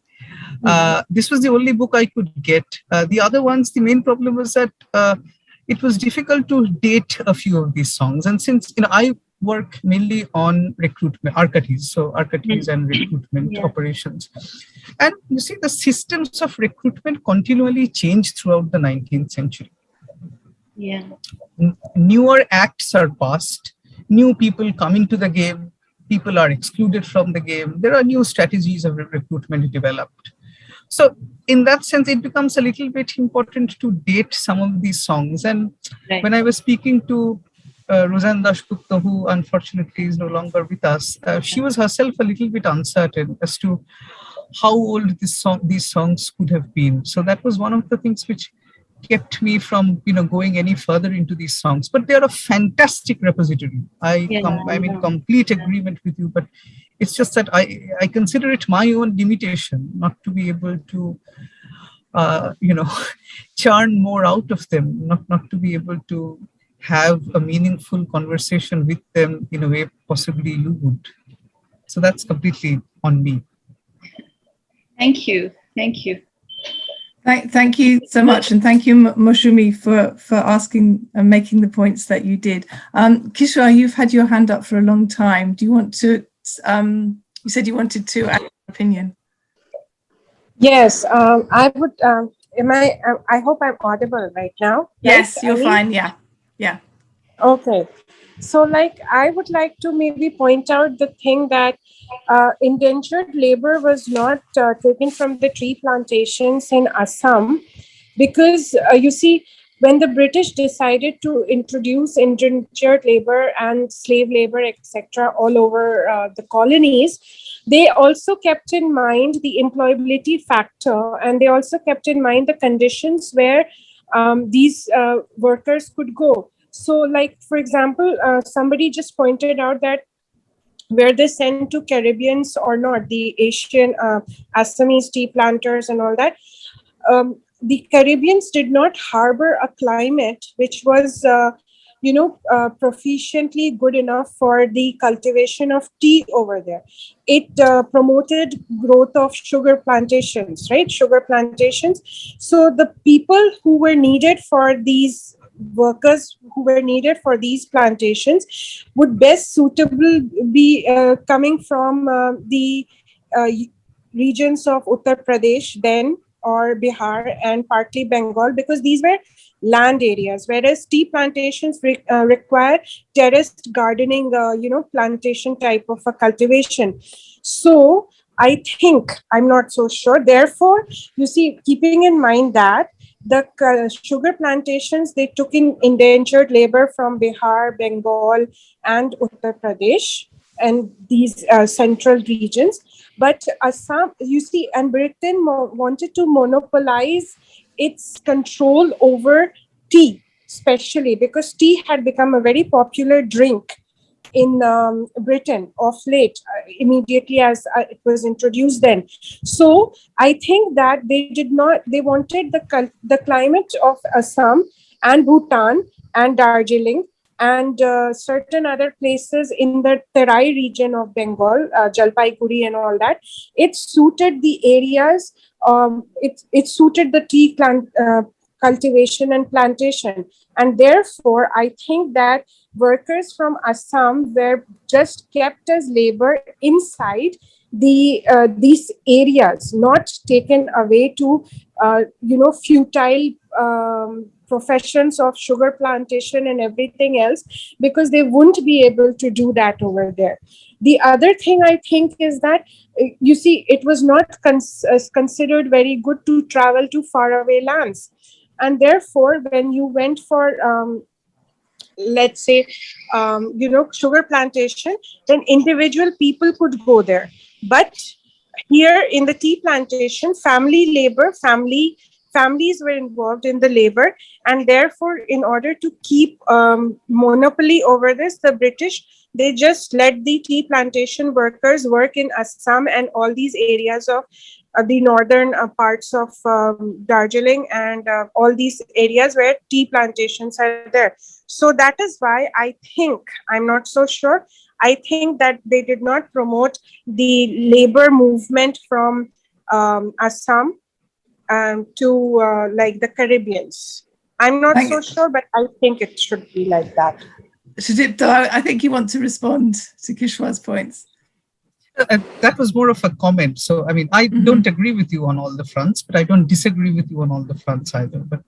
This was the only book I could get. The other ones, the main problem was that it was difficult to date a few of these songs. And since I work mainly on recruitment, arkatis, so arkatis and recruitment operations. And you see, the systems of recruitment continually changed throughout the 19th century. Yeah. Newer acts are passed, new people come into the game, people are excluded from the game, there are new strategies of recruitment developed. So in that sense, it becomes a little bit important to date some of these songs. And when I was speaking to Roseanne Dasgupta, who unfortunately is no longer with us, she was herself a little bit uncertain as to how old these songs could have been. So that was one of the things which kept me from going any further into these songs. But they are a fantastic repository. I'm in complete agreement with you, but it's just that I consider it my own limitation not to be able to churn more out of them, not to be able to have a meaningful conversation with them in a way possibly you would. So that's completely on me. Thank you. Thank you so much, and thank you, Moshumi, for asking and making the points that you did. Kishore, you've had your hand up for a long time. Do you want to? You said you wanted to add your opinion. Yes, I would. I hope I'm audible right now. Yes, you're fine. Yeah. Okay. So I would like to maybe point out the thing that indentured labor was not taken from the tree plantations in Assam, because you see, when the British decided to introduce indentured labor and slave labor, etc., all over the colonies, they also kept in mind the employability factor, and they also kept in mind the conditions where these workers could go. So, like, for example, somebody just pointed out that were they sent to Caribbeans or not, the Asian Assamese tea planters and all that. The Caribbeans did not harbor a climate which was, proficiently good enough for the cultivation of tea over there. It promoted growth of sugar plantations, right? Sugar plantations. So the people who were needed for these workers who were needed for these plantations would best suitable be coming from the regions of Uttar Pradesh then, or Bihar, and partly Bengal, because these were land areas, whereas tea plantations require terraced gardening, plantation type of a cultivation. So I think, I'm not so sure. Therefore, you see, keeping in mind that the sugar plantations, they took in indentured labor from Bihar, Bengal, and Uttar Pradesh, and these central regions. But Assam, you see, and Britain wanted to monopolize its control over tea, especially because tea had become a very popular drink in Britain of late, immediately as it was introduced then. So I think that they wanted the climate of Assam and Bhutan and Darjeeling and certain other places in the Terai region of Bengal, Jalpaiguri and all that. It suited the areas, it suited the tea plant cultivation and plantation. And therefore, I think that workers from Assam were just kept as labor inside these areas, not taken away to futile professions of sugar plantation and everything else, because they wouldn't be able to do that over there. The other thing I think is that, you see, it was not considered very good to travel to faraway lands. And therefore, when you went for, let's say, sugar plantation, then individual people could go there. But here in the tea plantation, family labor, families were involved in the labor. And therefore, in order to keep monopoly over this, the British, they just let the tea plantation workers work in Assam and all these areas of the northern parts of Darjeeling and all these areas where tea plantations are there. So that is why I think, I'm not so sure, I think that they did not promote the labor movement from Assam to like the Caribbeans. I'm not so sure, but I think it should be like that. Sudipto, I think you want to respond to Kishwa's points. That was more of a comment. So, I mean, I don't agree with you on all the fronts, but I don't disagree with you on all the fronts either. But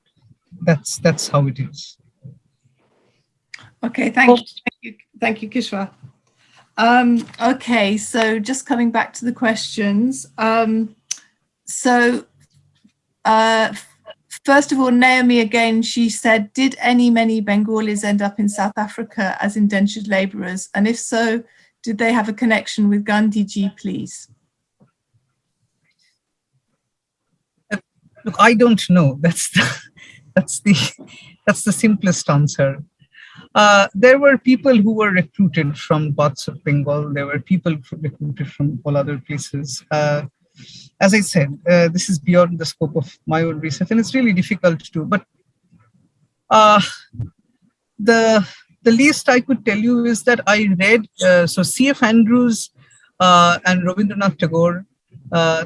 that's how it is. Okay, thank you, Kishwa. Okay, so just coming back to the questions. First of all, Naomi again, she said, did many Bengalis end up in South Africa as indentured laborers? And if so, did they have a connection with Gandhiji, please? Look, I don't know. That's the simplest answer. There were people who were recruited from parts of Bengal. There were people recruited from all other places. As I said, this is beyond the scope of my own research, and it's really difficult to do. But the least I could tell you is that I read, so C.F. Andrews and Rabindranath Tagore,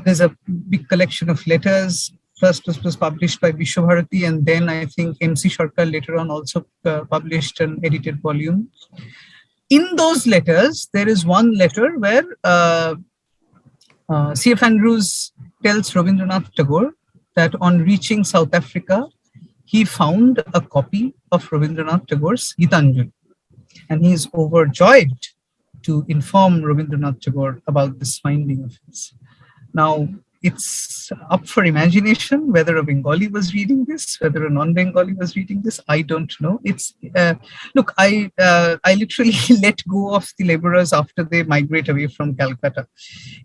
there's a big collection of letters. First was published by Vishwabharati, and then I think M.C. Sarkar later on also published an edited volume. In those letters, there is one letter where C.F. Andrews tells Rabindranath Tagore that on reaching South Africa, he found a copy of Rabindranath Tagore's Gitanjali, and he is overjoyed to inform Rabindranath Tagore about this finding of his. Now, it's up for imagination whether a Bengali was reading this, whether a non-Bengali was reading this. I don't know. It's look, I literally let go of the laborers after they migrate away from Calcutta.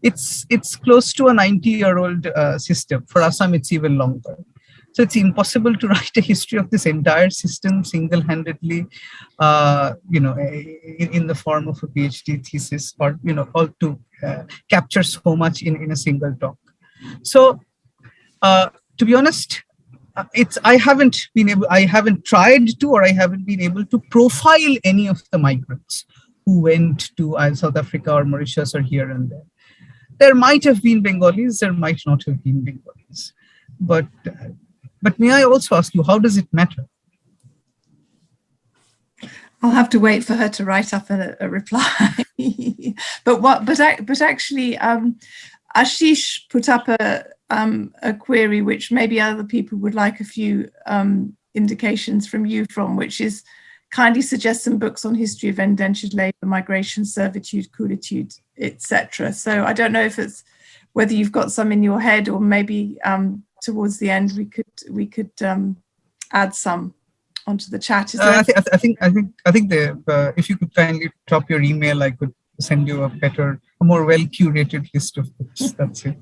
It's close to a 90-year-old system. For Assam, it's even longer. So it's impossible to write a history of this entire system single-handedly, in the form of a PhD thesis, or all to capture so much in a single talk. So, to be honest, I haven't tried to, or I haven't been able to profile any of the migrants who went to South Africa or Mauritius or here and there. There might have been Bengalis, there might not have been Bengalis, but may I also ask you, how does it matter? I'll have to wait for her to write up a reply. but actually, Ashish put up a query which maybe other people would like a few indications from you from, which is kindly suggest some books on history of indentured labour, migration, servitude, coolitude, etc. So I don't know if it's whether you've got some in your head, or maybe towards the end we could add some onto the chat. I think if you could kindly drop your email, I could send you a more well curated list of books. That's it.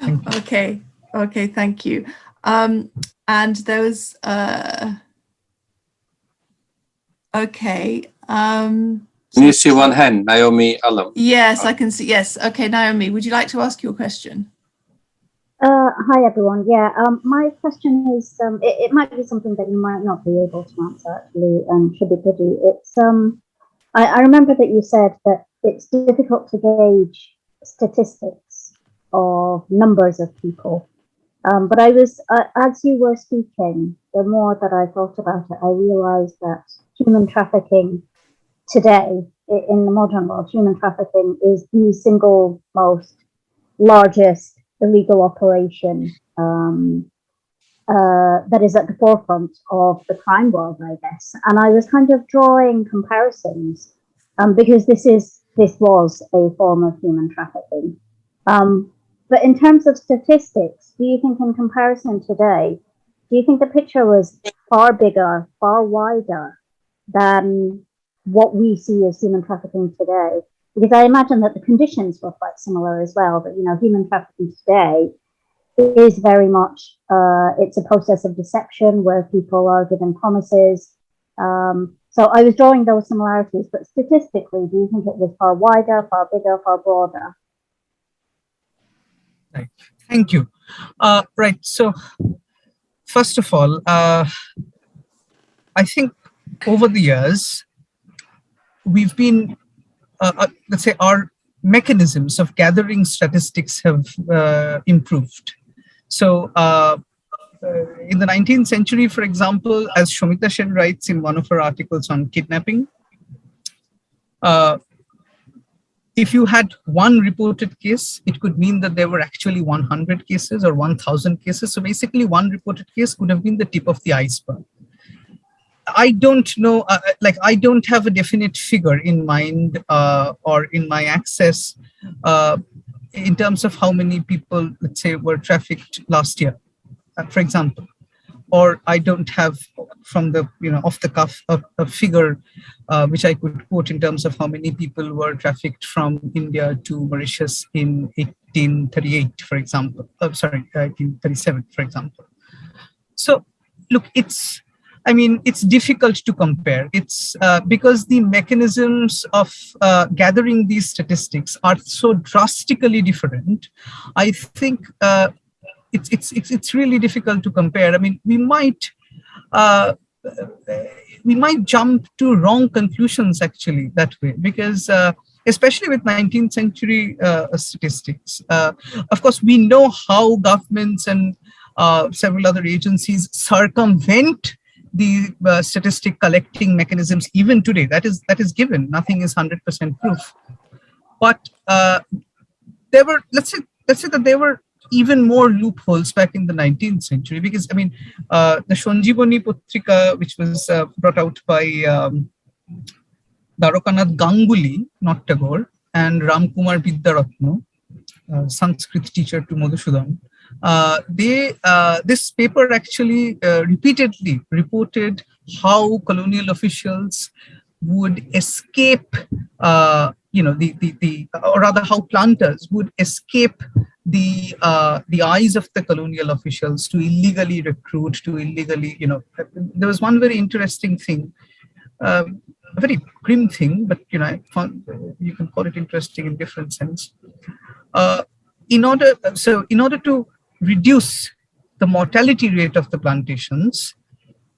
Thank you. Okay, thank you. And there was Can you see one hand, Naomi Alam? Yes, I can see. Yes. Okay, Naomi, would you like to ask your question? Hi, everyone. Yeah, my question is, it might be something that you might not be able to answer, actually, should be pity. It's, I remember that you said that it's difficult to gauge statistics of numbers of people. But as you were speaking, the more that I thought about it, I realized that human trafficking today, in the modern world, human trafficking is the single most largest illegal operation that is at the forefront of the crime world, I guess. And I was kind of drawing comparisons because this was a form of human trafficking. But in terms of statistics, do you think in comparison today, do you think the picture was far bigger, far wider than what we see as human trafficking today? Because I imagine that the conditions were quite similar as well, but human trafficking today is very much, it's a process of deception where people are given promises. So I was drawing those similarities, but statistically, do you think it was far wider, far bigger, far broader? Right. Thank you. Right. So first of all, I think over the years, we've been, let's say, our mechanisms of gathering statistics have improved. So in the 19th century, for example, as Shomita Sen writes in one of her articles on kidnapping, if you had one reported case, it could mean that there were actually 100 cases or 1,000 cases. So basically, one reported case could have been the tip of the iceberg. I don't know, I don't have a definite figure in mind or in my access in terms of how many people, let's say, were trafficked last year, for example. Or I don't have from the, off the cuff, a figure which I could quote in terms of how many people were trafficked from India to Mauritius in 1838, for example. 1837, for example. So, look, it's difficult to compare. It's because the mechanisms of gathering these statistics are so drastically different. I think it's really difficult to compare. I mean, we might jump to wrong conclusions actually that way, because especially with 19th century statistics, of course, we know how governments and several other agencies circumvent the statistic collecting mechanisms even today. That is given. Nothing is 100% proof. But there were, let's say that there were even more loopholes back in the 19th century, because the Sanjivani Putrika, which was brought out by Dwarokanath Ganguly, not Tagore, and Ramkumar Vidyaratna, Sanskrit teacher to Madhusudan, this paper actually repeatedly reported how colonial officials would escape, or rather how planters would escape the eyes of the colonial officials to illegally recruit, to illegally, there was one very interesting thing, a very grim thing, but I found you can call it interesting in different sense. In order to reduce the mortality rate of the plantations,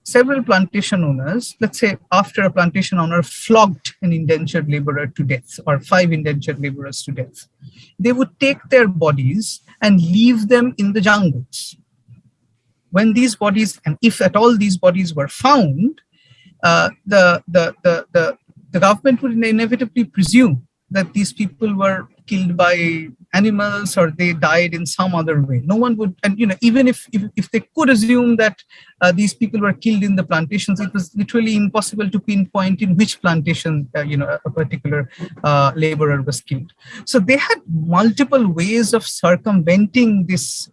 several plantation owners, let's say after a plantation owner flogged an indentured laborer to death or 5 indentured laborers to death, they would take their bodies and leave them in the jungles. When these bodies, and if at all these bodies were found, the government would inevitably presume that these people were killed by animals or they died in some other way. No one would, and even if they could assume that these people were killed in the plantations, it was literally impossible to pinpoint in which plantation a particular laborer was killed. So they had multiple ways of circumventing this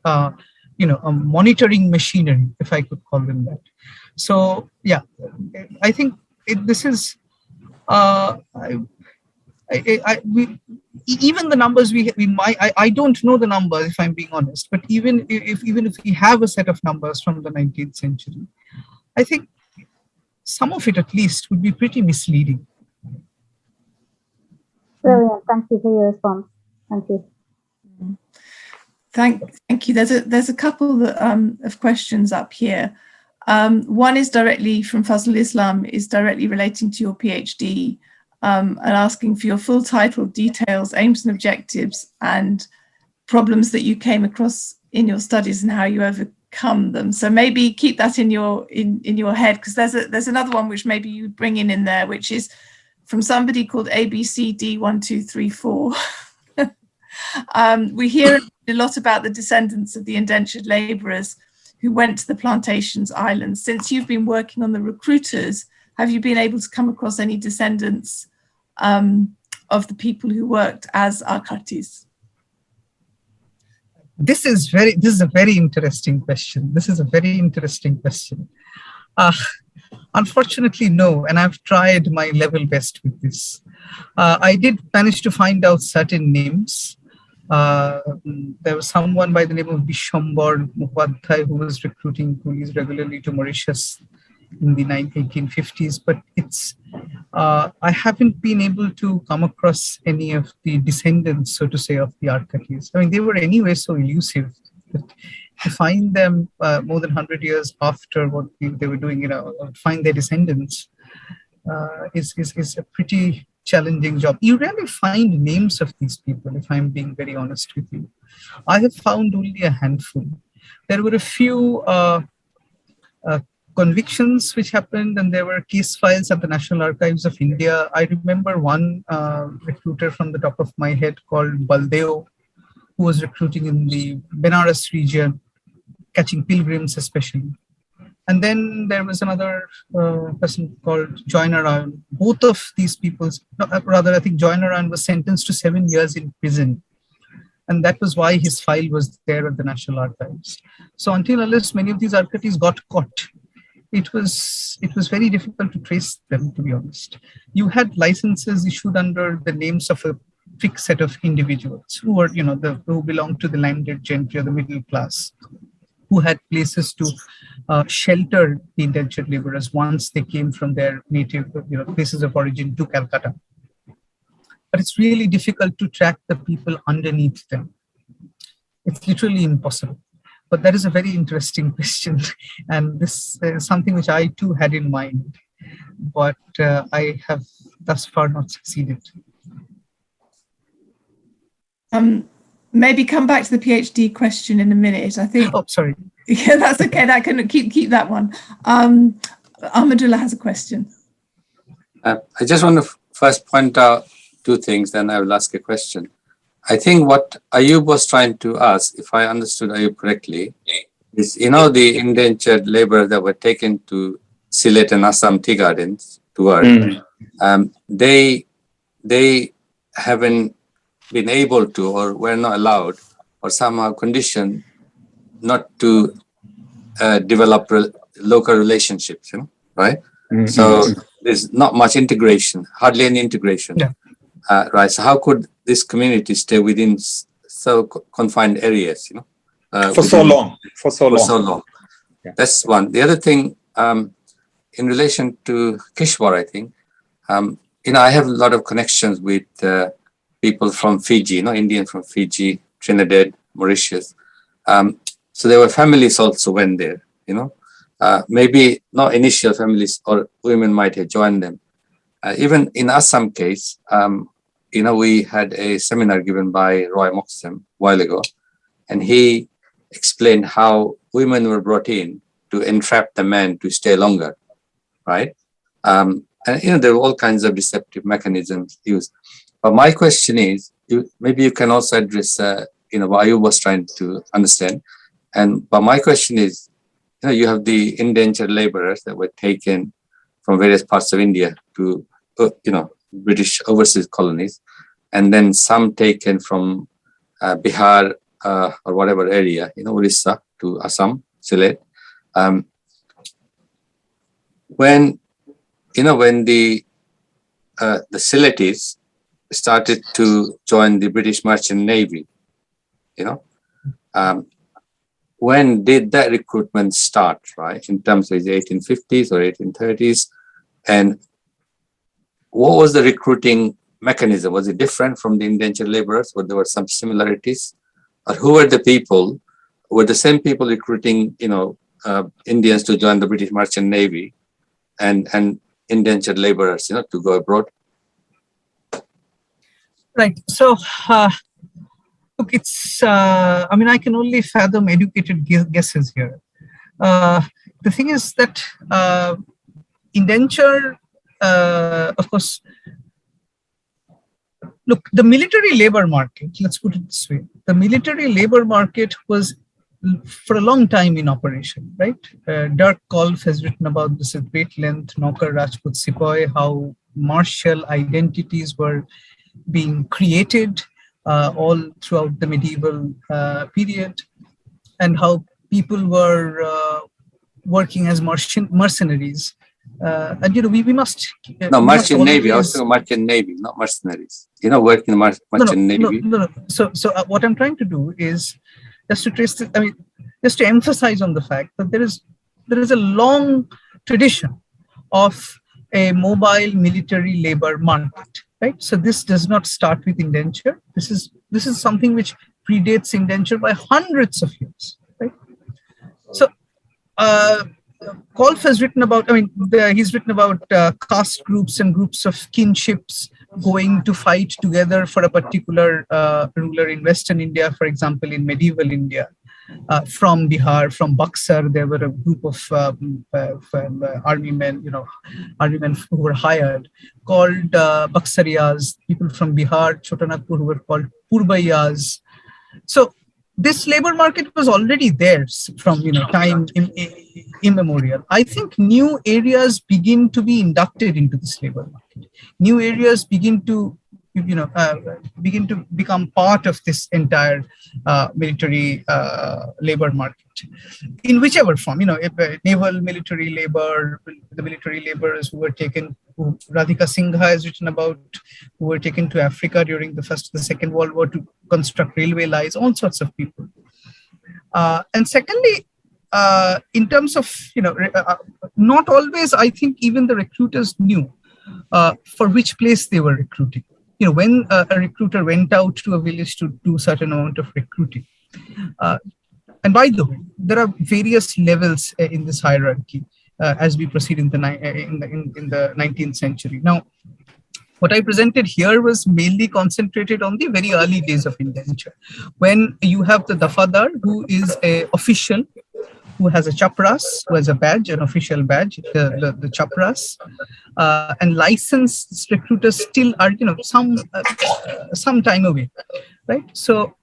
monitoring machinery, if I could call them that. So yeah, I think this is even the numbers I don't know the numbers, if I'm being honest, but even if we have a set of numbers from the 19th century, I think some of it at least would be pretty misleading. Brilliant. Thank you for your response. Thank you. Thank you. There's a couple of questions up here. One is directly from Fazlul Islam, is directly relating to your PhD, and asking for your full title, details, aims and objectives, and problems that you came across in your studies and how you overcome them. So maybe keep that in your head, because there's another one which maybe you bring in there, which is from somebody called ABCD1234. We hear a lot about the descendants of the indentured labourers who went to the plantations islands. Since you've been working on the recruiters, have you been able to come across any descendants of the people who worked as arkatis? This is a very interesting question. Unfortunately, no, and I've tried my level best with this. I did manage to find out certain names. There was someone by the name of Bishambor Mukhopadhyay who was recruiting coolies regularly to Mauritius in the 1850s, but I haven't been able to come across any of the descendants, so to say, of the arkatis. I mean, they were anyway so elusive that to find them more than 100 years after what they were doing, find their descendants is a pretty challenging job. You rarely find names of these people, if I'm being very honest with you. I have found only a handful. There were a few convictions which happened, and there were case files at the National Archives of India. I remember one recruiter from the top of my head called Baldeo, who was recruiting in the Benares region, catching pilgrims especially. And then there was another person called Joynaran. Both of these people, I think Joynaran was sentenced to 7 years in prison. And that was why his file was there at the National Archives. So unless many of these arkatis got caught, it was very difficult to trace them, to be honest. You had licenses issued under the names of a fixed set of individuals who were, who belonged to the landed gentry or the middle class, who had places to shelter the indentured laborers once they came from their native, places of origin to Calcutta. But it's really difficult to track the people underneath them. It's literally impossible. But that is a very interesting question. And this is something which I too had in mind, but I have thus far not succeeded. Maybe come back to the PhD question in a minute. I think. Oh, sorry. Yeah, that's okay. That can keep that one. Ahmadullah has a question. I just want to first point out two things, then I will ask a question. I think what Ayub was trying to ask, if I understood Ayub correctly, is, the indentured laborers that were taken to Sylhet and Assam tea gardens to work, they haven't been able to, or were not allowed, or somehow conditioned not to develop local relationships, right? Mm-hmm. So there's not much integration, hardly any integration, right? So how could this community stay within so confined areas, for so long? Yeah. That's one. The other thing, in relation to Kishwar, I think, I have a lot of connections with people from Fiji, Indians from Fiji, Trinidad, Mauritius. So there were families also went there, maybe not initial families, or women might have joined them. Even in Assam case, we had a seminar given by Roy Moxham a while ago, and he explained how women were brought in to entrap the men to stay longer, right? And there were all kinds of deceptive mechanisms used. But my question is, maybe you can also address, what Ayub was trying to understand. But my question is, you have the indentured laborers that were taken from various parts of India to, British overseas colonies, and then some taken from Bihar or whatever area, Orissa to Assam, Sylhet. When the Sylhetis started to join the British Merchant Navy, when did that recruitment start, right? In terms of the 1850s or 1830s, and what was the recruiting mechanism? Was it different from the indentured laborers, or there were some similarities? Or who were the people? Were the same people recruiting, Indians to join the British Merchant Navy, and indentured laborers, to go abroad? Right. So, look, it's, I can only fathom educated guesses here. The thing is that indenture, of course, look, the military labor market, let's put it this way, the military labor market was for a long time in operation, right? Dirk Kolff has written about this at great length, Naukar Rajput Sepoy, how martial identities were being created all throughout the medieval period, and how people were working as mercenaries. And we must... merchant navy, also merchant navy, not mercenaries. Working in merchant navy. No. So what I'm trying to do is just to trace this, just to emphasize on the fact that there is a long tradition of a mobile military labor market, right? So this does not start with indenture. This is something which predates indenture by hundreds of years, right? So Kolff has written about, he's written about caste groups and groups of kinships going to fight together for a particular ruler in Western India, for example, in medieval India. From Bihar, from Buxar, there were a group of army men who were hired, called Buxariyas, people from Bihar, Chotanagpur, who were called Purbayas. So this labor market was already there from time immemorial. I think new areas begin to be inducted into this labor market. New areas begin to become part of this entire military labor market, in whichever form. Naval military labor, the military laborers who were taken, who Radhika Singha has written about, who were taken to Africa during the First and the Second World War to construct railway lines, all sorts of people. And secondly, in terms of, not always, I think even the recruiters knew for which place they were recruiting. When a recruiter went out to a village to do certain amount of recruiting. And by the way, there are various levels in this hierarchy as we proceed in the 19th century. Now, what I presented here was mainly concentrated on the very early days of indenture, when you have the dafadar, who is an official, who has a chapras, who has a badge, an official badge, the chapras, and licensed recruiters still are, some time away, right? So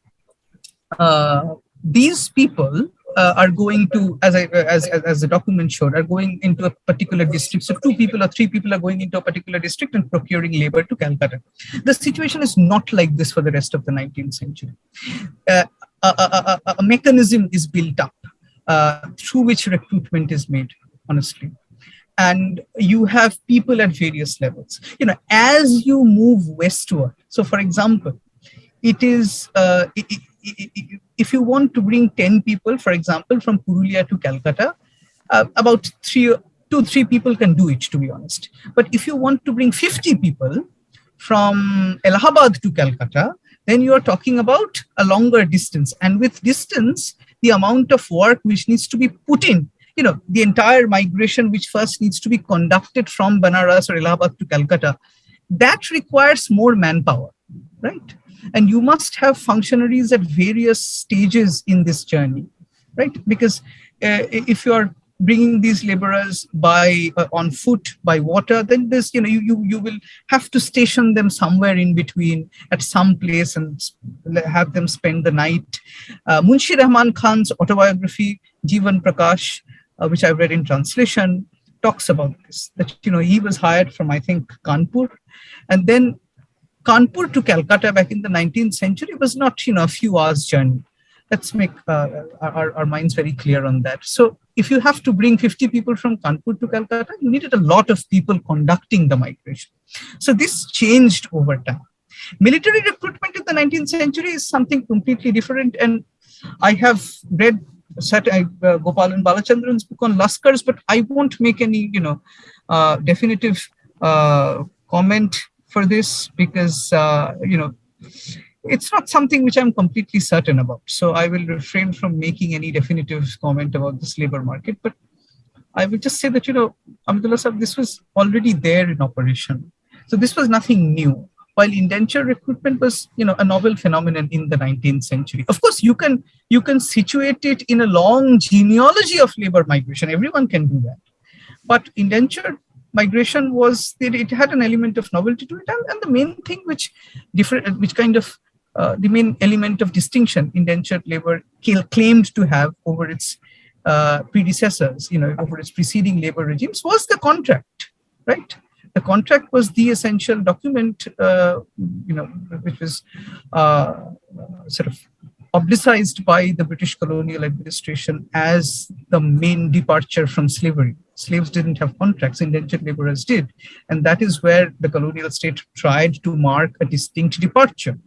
these people are going to, as the document showed, are going into a particular district. So 2 people or 3 people are going into a particular district and procuring labor to Calcutta. The situation is not like this for the rest of the 19th century. A mechanism is built up through which recruitment is made, honestly. And you have people at various levels. As you move westward, so for example, it is, if you want to bring 10 people, for example, from Purulia to Calcutta, about 2 or 3 people can do it, to be honest. But if you want to bring 50 people from Allahabad to Calcutta, then you are talking about a longer distance. And with distance, the amount of work which needs to be put in, the entire migration which first needs to be conducted from Banaras or Allahabad to Calcutta, that requires more manpower, right? And you must have functionaries at various stages in this journey, right? Because if you're bringing these laborers on foot, by water, then there's, you will have to station them somewhere in between at some place and have them spend the night. Munshi Rahman Khan's autobiography, Jivan Prakash, which I've read in translation, talks about this, that, he was hired from, I think, Kanpur. And then Kanpur to Calcutta back in the 19th century was not, a few hours journey. Let's make our minds very clear on that. So if you have to bring 50 people from Kanpur to Calcutta, you needed a lot of people conducting the migration. So this changed over time. Military recruitment in the 19th century is something completely different. And I have read Gopal and Balachandran's book on Laskars, but I won't make any, definitive comment for this because, it's not something which I'm completely certain about. So I will refrain from making any definitive comment about this labor market. But I will just say that, Abdullah Sahab, this was already there in operation. So this was nothing new. While indenture recruitment was, a novel phenomenon in the 19th century. Of course, you can situate it in a long genealogy of labor migration. Everyone can do that. But indenture migration it had an element of novelty to it. And the main thing the main element of distinction indentured labor claimed to have over its predecessors, over its preceding labor regimes was the contract, right? The contract was the essential document, which was sort of publicized by the British colonial administration as the main departure from slavery. Slaves didn't have contracts, indentured laborers did. And that is where the colonial state tried to mark a distinct departure.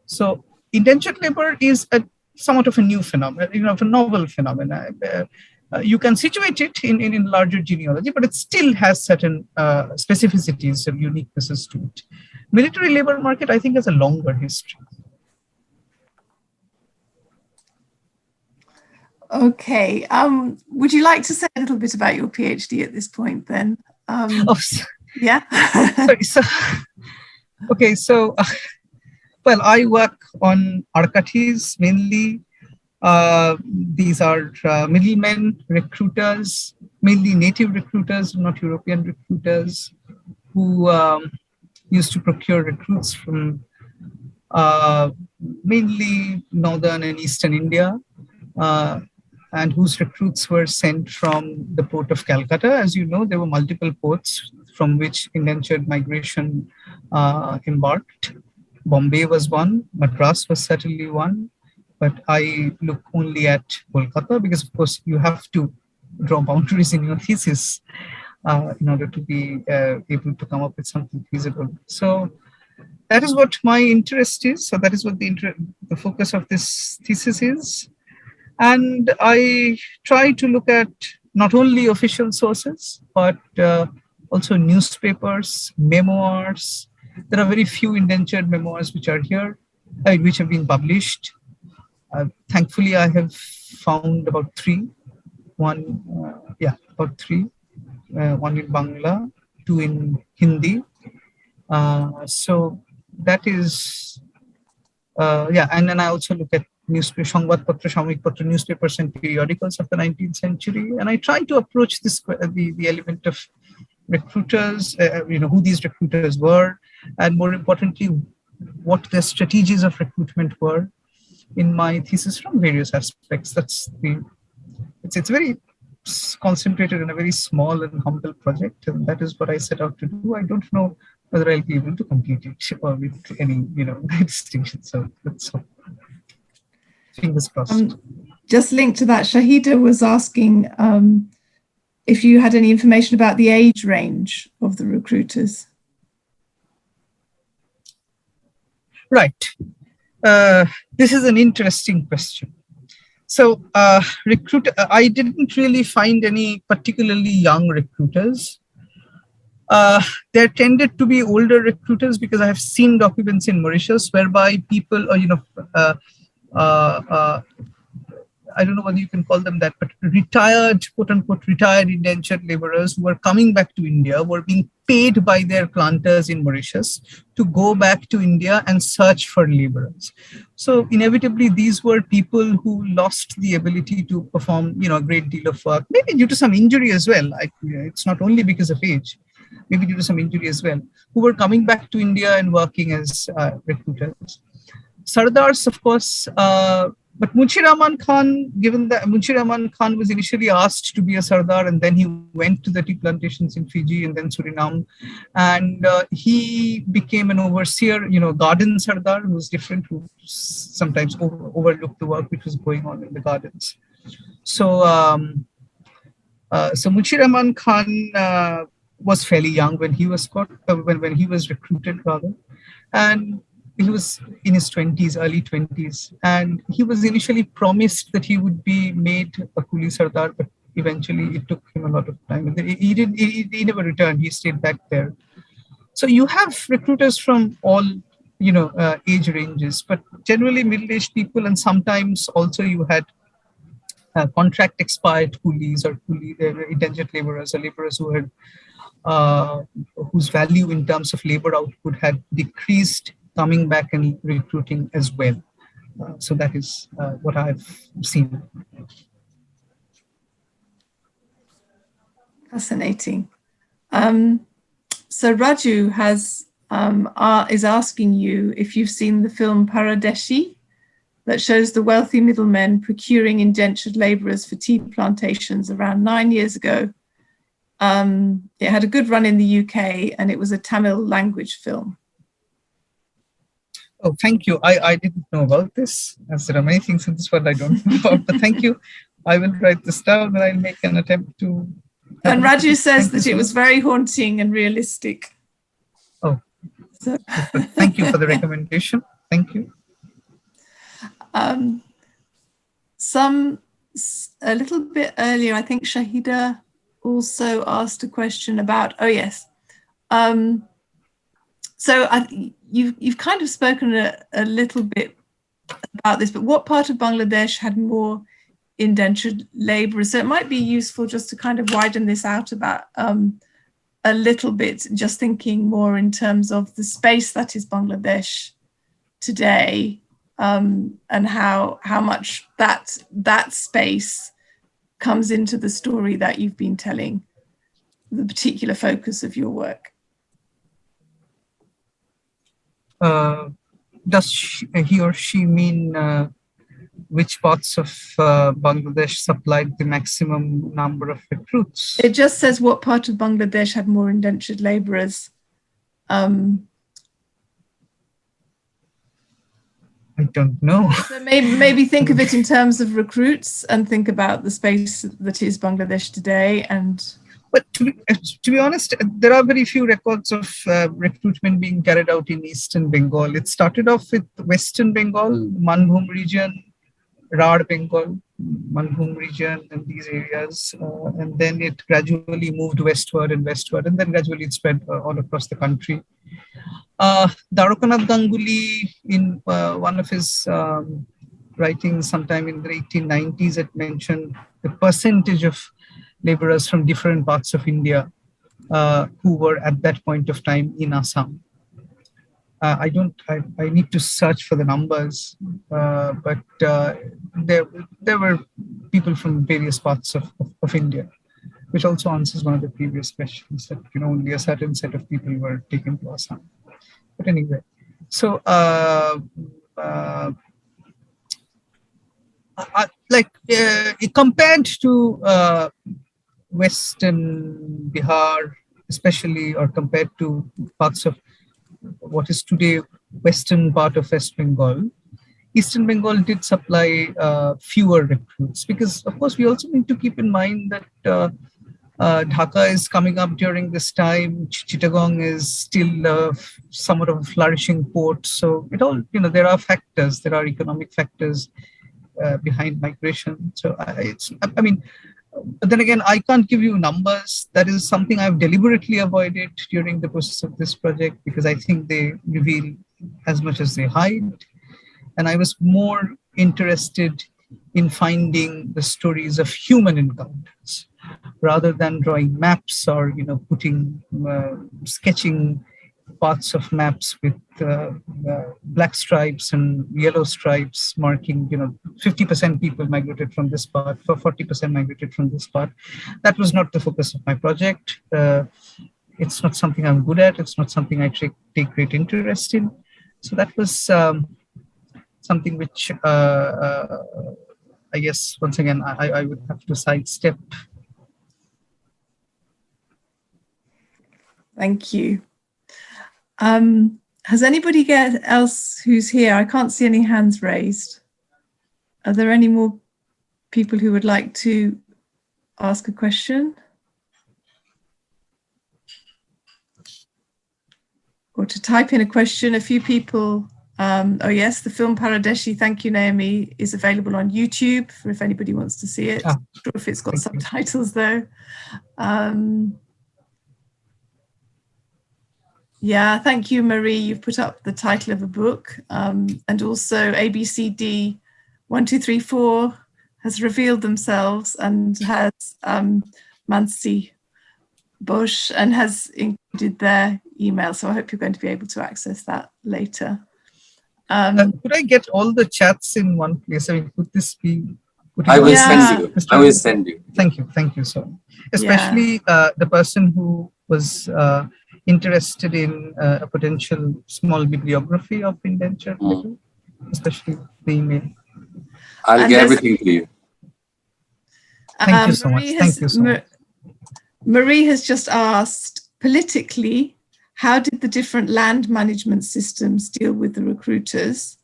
So indentured labor is somewhat of a new phenomenon, of a novel phenomenon. You can situate it in larger genealogy, but it still has certain specificities and uniquenesses to it. Military labor market, I think, has a longer history. Okay. Would you like to say a little bit about your PhD at this point then? Yeah. Well, I work on arkatis mainly. These are middlemen, recruiters, mainly native recruiters, not European recruiters, who used to procure recruits from mainly northern and eastern India, and whose recruits were sent from the port of Calcutta. As you know, there were multiple ports from which indentured migration embarked. Bombay was one, Madras was certainly one, but I look only at Kolkata because, of course, you have to draw boundaries in your thesis in order to be able to come up with something feasible. So that is what my interest is. So that is what the focus of this thesis is. And I try to look at not only official sources, but also newspapers, memoirs. There are very few indentured memoirs which are here, which have been published. Thankfully, I have found about three. One in Bangla, 2 in Hindi. So that is, and then I also look at newspaper, Sangvad Patra, Samik Patra, newspapers and periodicals of the 19th century. And I try to approach this, the element of recruiters, who these recruiters were, and more importantly, what their strategies of recruitment were, in my thesis from various aspects. It's very concentrated in a very small and humble project, and that is what I set out to do. I don't know whether I'll be able to complete it or with any, distinction. So let's hope. Fingers crossed. Just linked to that, Shahida was asking if you had any information about the age range of the recruiters. Right. This is an interesting question. So I didn't really find any particularly young recruiters. There tended to be older recruiters because I have seen documents in Mauritius whereby people, I don't know whether you can call them that, but retired, quote unquote, retired indentured laborers who were coming back to India were being paid by their planters in Mauritius to go back to India and search for laborers. So inevitably, these were people who lost the ability to perform, a great deal of work, maybe due to some injury as well. It's not only because of age, maybe due to some injury as well, who were coming back to India and working as recruiters. Sardars, of course, but Munshi Rahman Khan, given that Munshi Rahman Khan was initially asked to be a Sardar, and then he went to the tea plantations in Fiji and then Suriname, and he became an overseer, garden Sardar, who was different, who sometimes overlooked the work which was going on in the gardens. So, Munshi Rahman Khan was fairly young when he was when he was recruited, rather, and he was in his 20s, early 20s, and he was initially promised that he would be made a Kuli Sardar, but eventually it took him a lot of time. And he never returned. He stayed back there. So you have recruiters from all, age ranges, but generally middle-aged people, and sometimes also you had contract expired coolies or indentured laborers or laborers who had whose value in terms of labor output had decreased, coming back and recruiting as well. So that is what I've seen. Fascinating. So Raju is asking you if you've seen the film Paradeshi that shows the wealthy middlemen procuring indentured laborers for tea plantations around 9 years ago. It had a good run in the UK and it was a Tamil language film. Oh, thank you. I didn't know about this, as there are many things in this world I don't know about, but thank you. I will write this down and I'll make an attempt to... And Raju says that it was very haunting and realistic. Oh, so. Thank you for the recommendation. Thank you. A little bit earlier, I think Shahida also asked a question about, so you've kind of spoken a little bit about this, but what part of Bangladesh had more indentured laborers? So it might be useful just to kind of widen this out about a little bit, just thinking more in terms of the space that is Bangladesh today, and how much that space comes into the story that you've been telling, the particular focus of your work. Does he or she mean which parts of Bangladesh supplied the maximum number of recruits? It just says what part of Bangladesh had more indentured laborers. I don't know. So maybe think of it in terms of recruits and think about the space that is Bangladesh today. But to be honest, there are very few records of recruitment being carried out in Eastern Bengal. It started off with Western Bengal, Manbhum region, Rar Bengal, Manbhum region, and these areas. And then it gradually moved westward, and then gradually it spread all across the country. Dwarkanath Ganguly, in one of his writings sometime in the 1890s, had mentioned the percentage of laborers from different parts of India who were at that point of time in Assam. I need to search for the numbers, but there were people from various parts of India, which also answers one of the previous questions that only a certain set of people were taken to Assam. But anyway, so compared to Western Bihar, especially, or compared to parts of what is today Western part of West Bengal, Eastern Bengal did supply fewer recruits, because of course we also need to keep in mind that Dhaka is coming up during this time. Chittagong is still somewhat of a flourishing port. So it all, there are factors, there are economic factors behind migration. So but then again, I can't give you numbers. That is something I've deliberately avoided during the process of this project, because I think they reveal as much as they hide. And I was more interested in finding the stories of human encounters, rather than drawing maps or sketching parts of maps with black stripes and yellow stripes marking 50% people migrated from this part, 40% migrated from this part. That was not the focus of my project. It's not something I'm good at. It's not something I take great interest in. So that was something which I guess once again I would have to sidestep. Thank you. Has anybody else who's here? I can't see any hands raised. Are there any more people who would like to ask a question? Or to type in a question? A few people. Oh yes, the film Paradeshi, thank you Naomi, is available on YouTube for if anybody wants to see it. Not sure if it's got subtitles though. Yeah, thank you, Marie. You've put up the title of a book, and also ABCD 1, 2, 3, 4 has revealed themselves and has Mansi Bush and has included their email. So I hope you're going to be able to access that later. Could I get all the chats in one place? I mean, could this be? I will send you. I will send you. Thank you so much. Especially the person who was interested in a potential small bibliography of Indenture, especially the email. I'll get everything to you. Thank you so much. Thank you so much. Marie has just asked, politically, how did the different land management systems deal with the recruiters?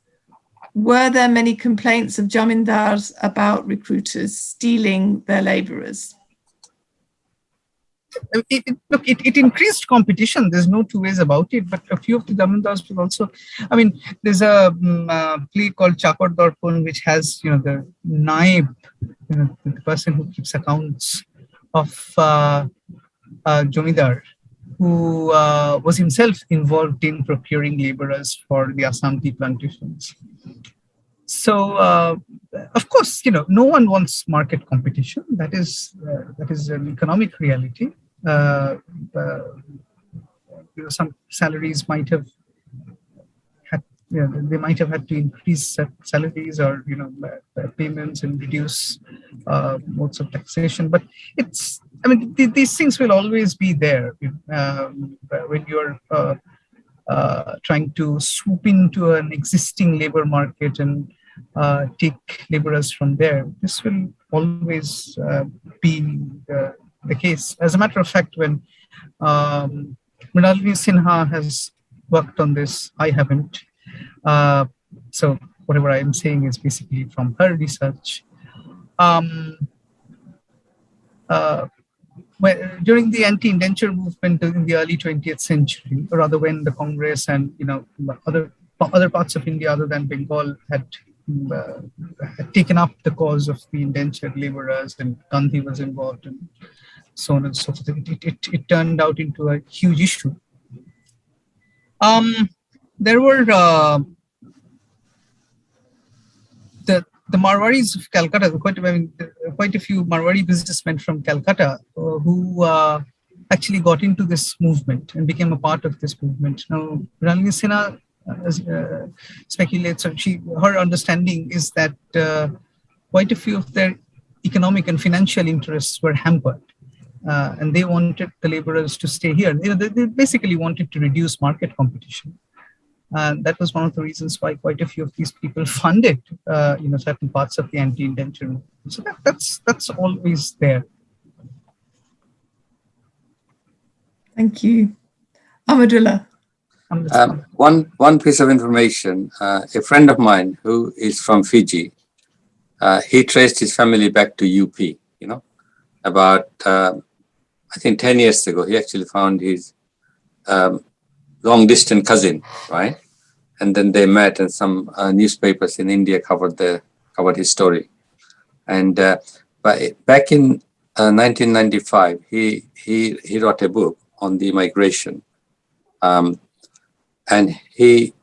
Were there many complaints of jamindars about recruiters stealing their laborers? It increased competition. There's no two ways about it. But a few of the jamindars will also. I mean, there's a play called Chakor Darpan, which has the naib, the person who keeps accounts of Jomidar, who was himself involved in procuring laborers for the Assam tea plantations. So, of course, no one wants market competition. That is an economic reality. Some salaries might have had, they might have had to increase salaries or payments and reduce modes of taxation. But these things will always be there when you're trying to swoop into an existing labor market and take laborers from there. This will always be the case. As a matter of fact, when Mrinalini Sinha has worked on this, I haven't. So whatever I am saying is basically from her research. During the anti-indenture movement in the early 20th century, or rather when the Congress and other parts of India other than Bengal had taken up the cause of the indentured laborers, and Gandhi was involved, and so on and so forth. It turned out into a huge issue. There were the Marwaris of Calcutta, quite a few Marwari businessmen from Calcutta who actually got into this movement and became a part of this movement. Now, Mrinalini Sinha speculates, or her understanding is that quite a few of their economic and financial interests were hampered, and they wanted the laborers to stay here. They basically wanted to reduce market competition. And that was one of the reasons why quite a few of these people funded, certain parts of the anti-indenture movement. So that's always there. Thank you. Ahmadullah. One piece of information, a friend of mine who is from Fiji, he traced his family back to UP, about, I think 10 years ago, he actually found his long distance cousin, right? And then they met, and some newspapers in India covered his story. And but back in 1995, he wrote a book on the migration, and he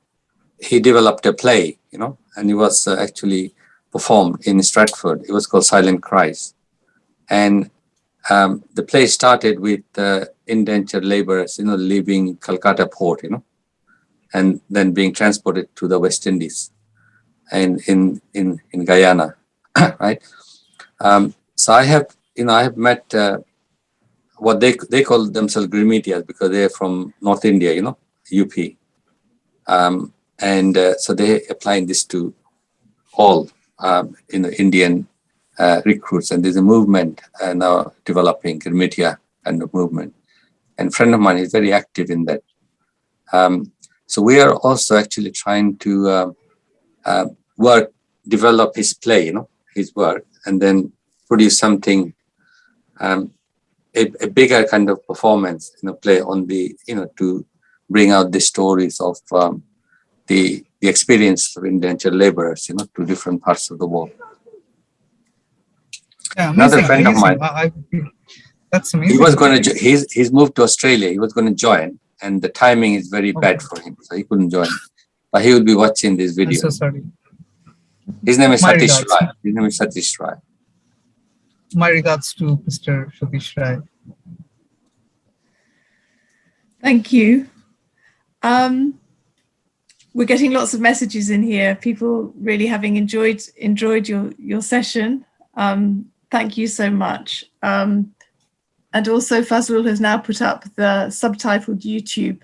developed a play, and it was actually performed in Stratford. It was called Silent Cries, and the play started with indentured laborers, leaving Calcutta port, and then being transported to the West Indies and in Guyana, right? So I have met what they call themselves Grimitias, because they're from North India, UP, and so they applying this to all Indian recruits, and there's a movement now developing, Grimitiya kind of movement. And a friend of mine is very active in that. So we are also actually trying to develop his play, his work, and then produce something, a bigger kind of performance, play on the, to bring out the stories of the experience of indentured laborers, to different parts of the world. Yeah, another friend of mine. That's amazing. He was going to. He's moved to Australia. He was going to join, and the timing is very bad for him, so he couldn't join. But he will be watching this video. I'm so sorry. His name is Satish Rai. My regards to Mr. Satish Rai. Thank you. We're getting lots of messages in here. People really having enjoyed your session. Thank you so much. And also Fazlul has now put up the subtitled YouTube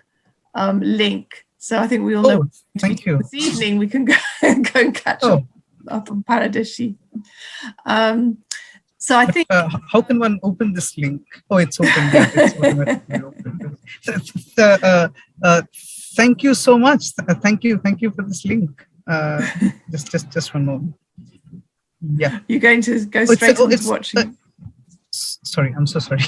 link. So I think we all know thank you. This evening we can go and catch up on Paradishi. So I think how can one open this link? Oh, it's open. Yeah, it's open. Thank you so much. Thank you for this link. Just one moment. Yeah, you're going to go straight into watching. Sorry, I'm so sorry.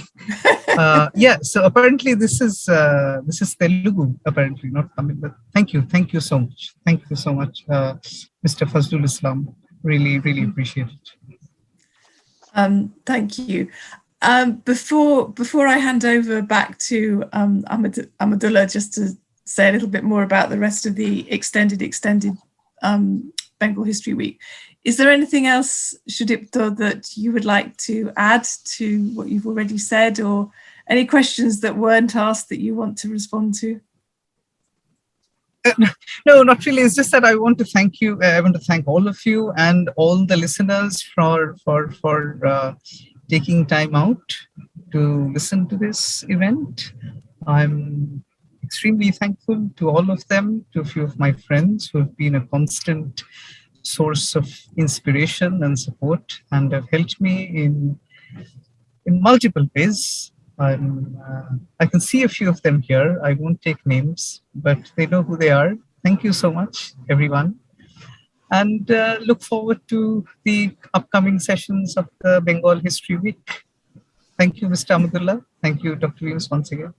Yeah, so apparently this is Telugu, apparently not Tamil. But thank you so much. Thank you so much, Mr. Fazlul Islam. Really appreciate it. Thank you. Before I hand over back to Ahmadullah, just to say a little bit more about the rest of the extended Bengal History Week. Is there anything else, Sudipto, that you would like to add to what you've already said, or any questions that weren't asked that you want to respond to? No, not really. It's just that I want to thank you. I want to thank all of you and all the listeners for taking time out to listen to this event. I'm extremely thankful to all of them, to a few of my friends who have been a constant source of inspiration and support and have helped me in multiple ways. I can see a few of them here. I won't take names, but they know who they are. Thank you so much, everyone. And look forward to the upcoming sessions of the Bengal History Week. Thank you, Mr. Ahmadullah. Thank you, Dr. Williams, once again.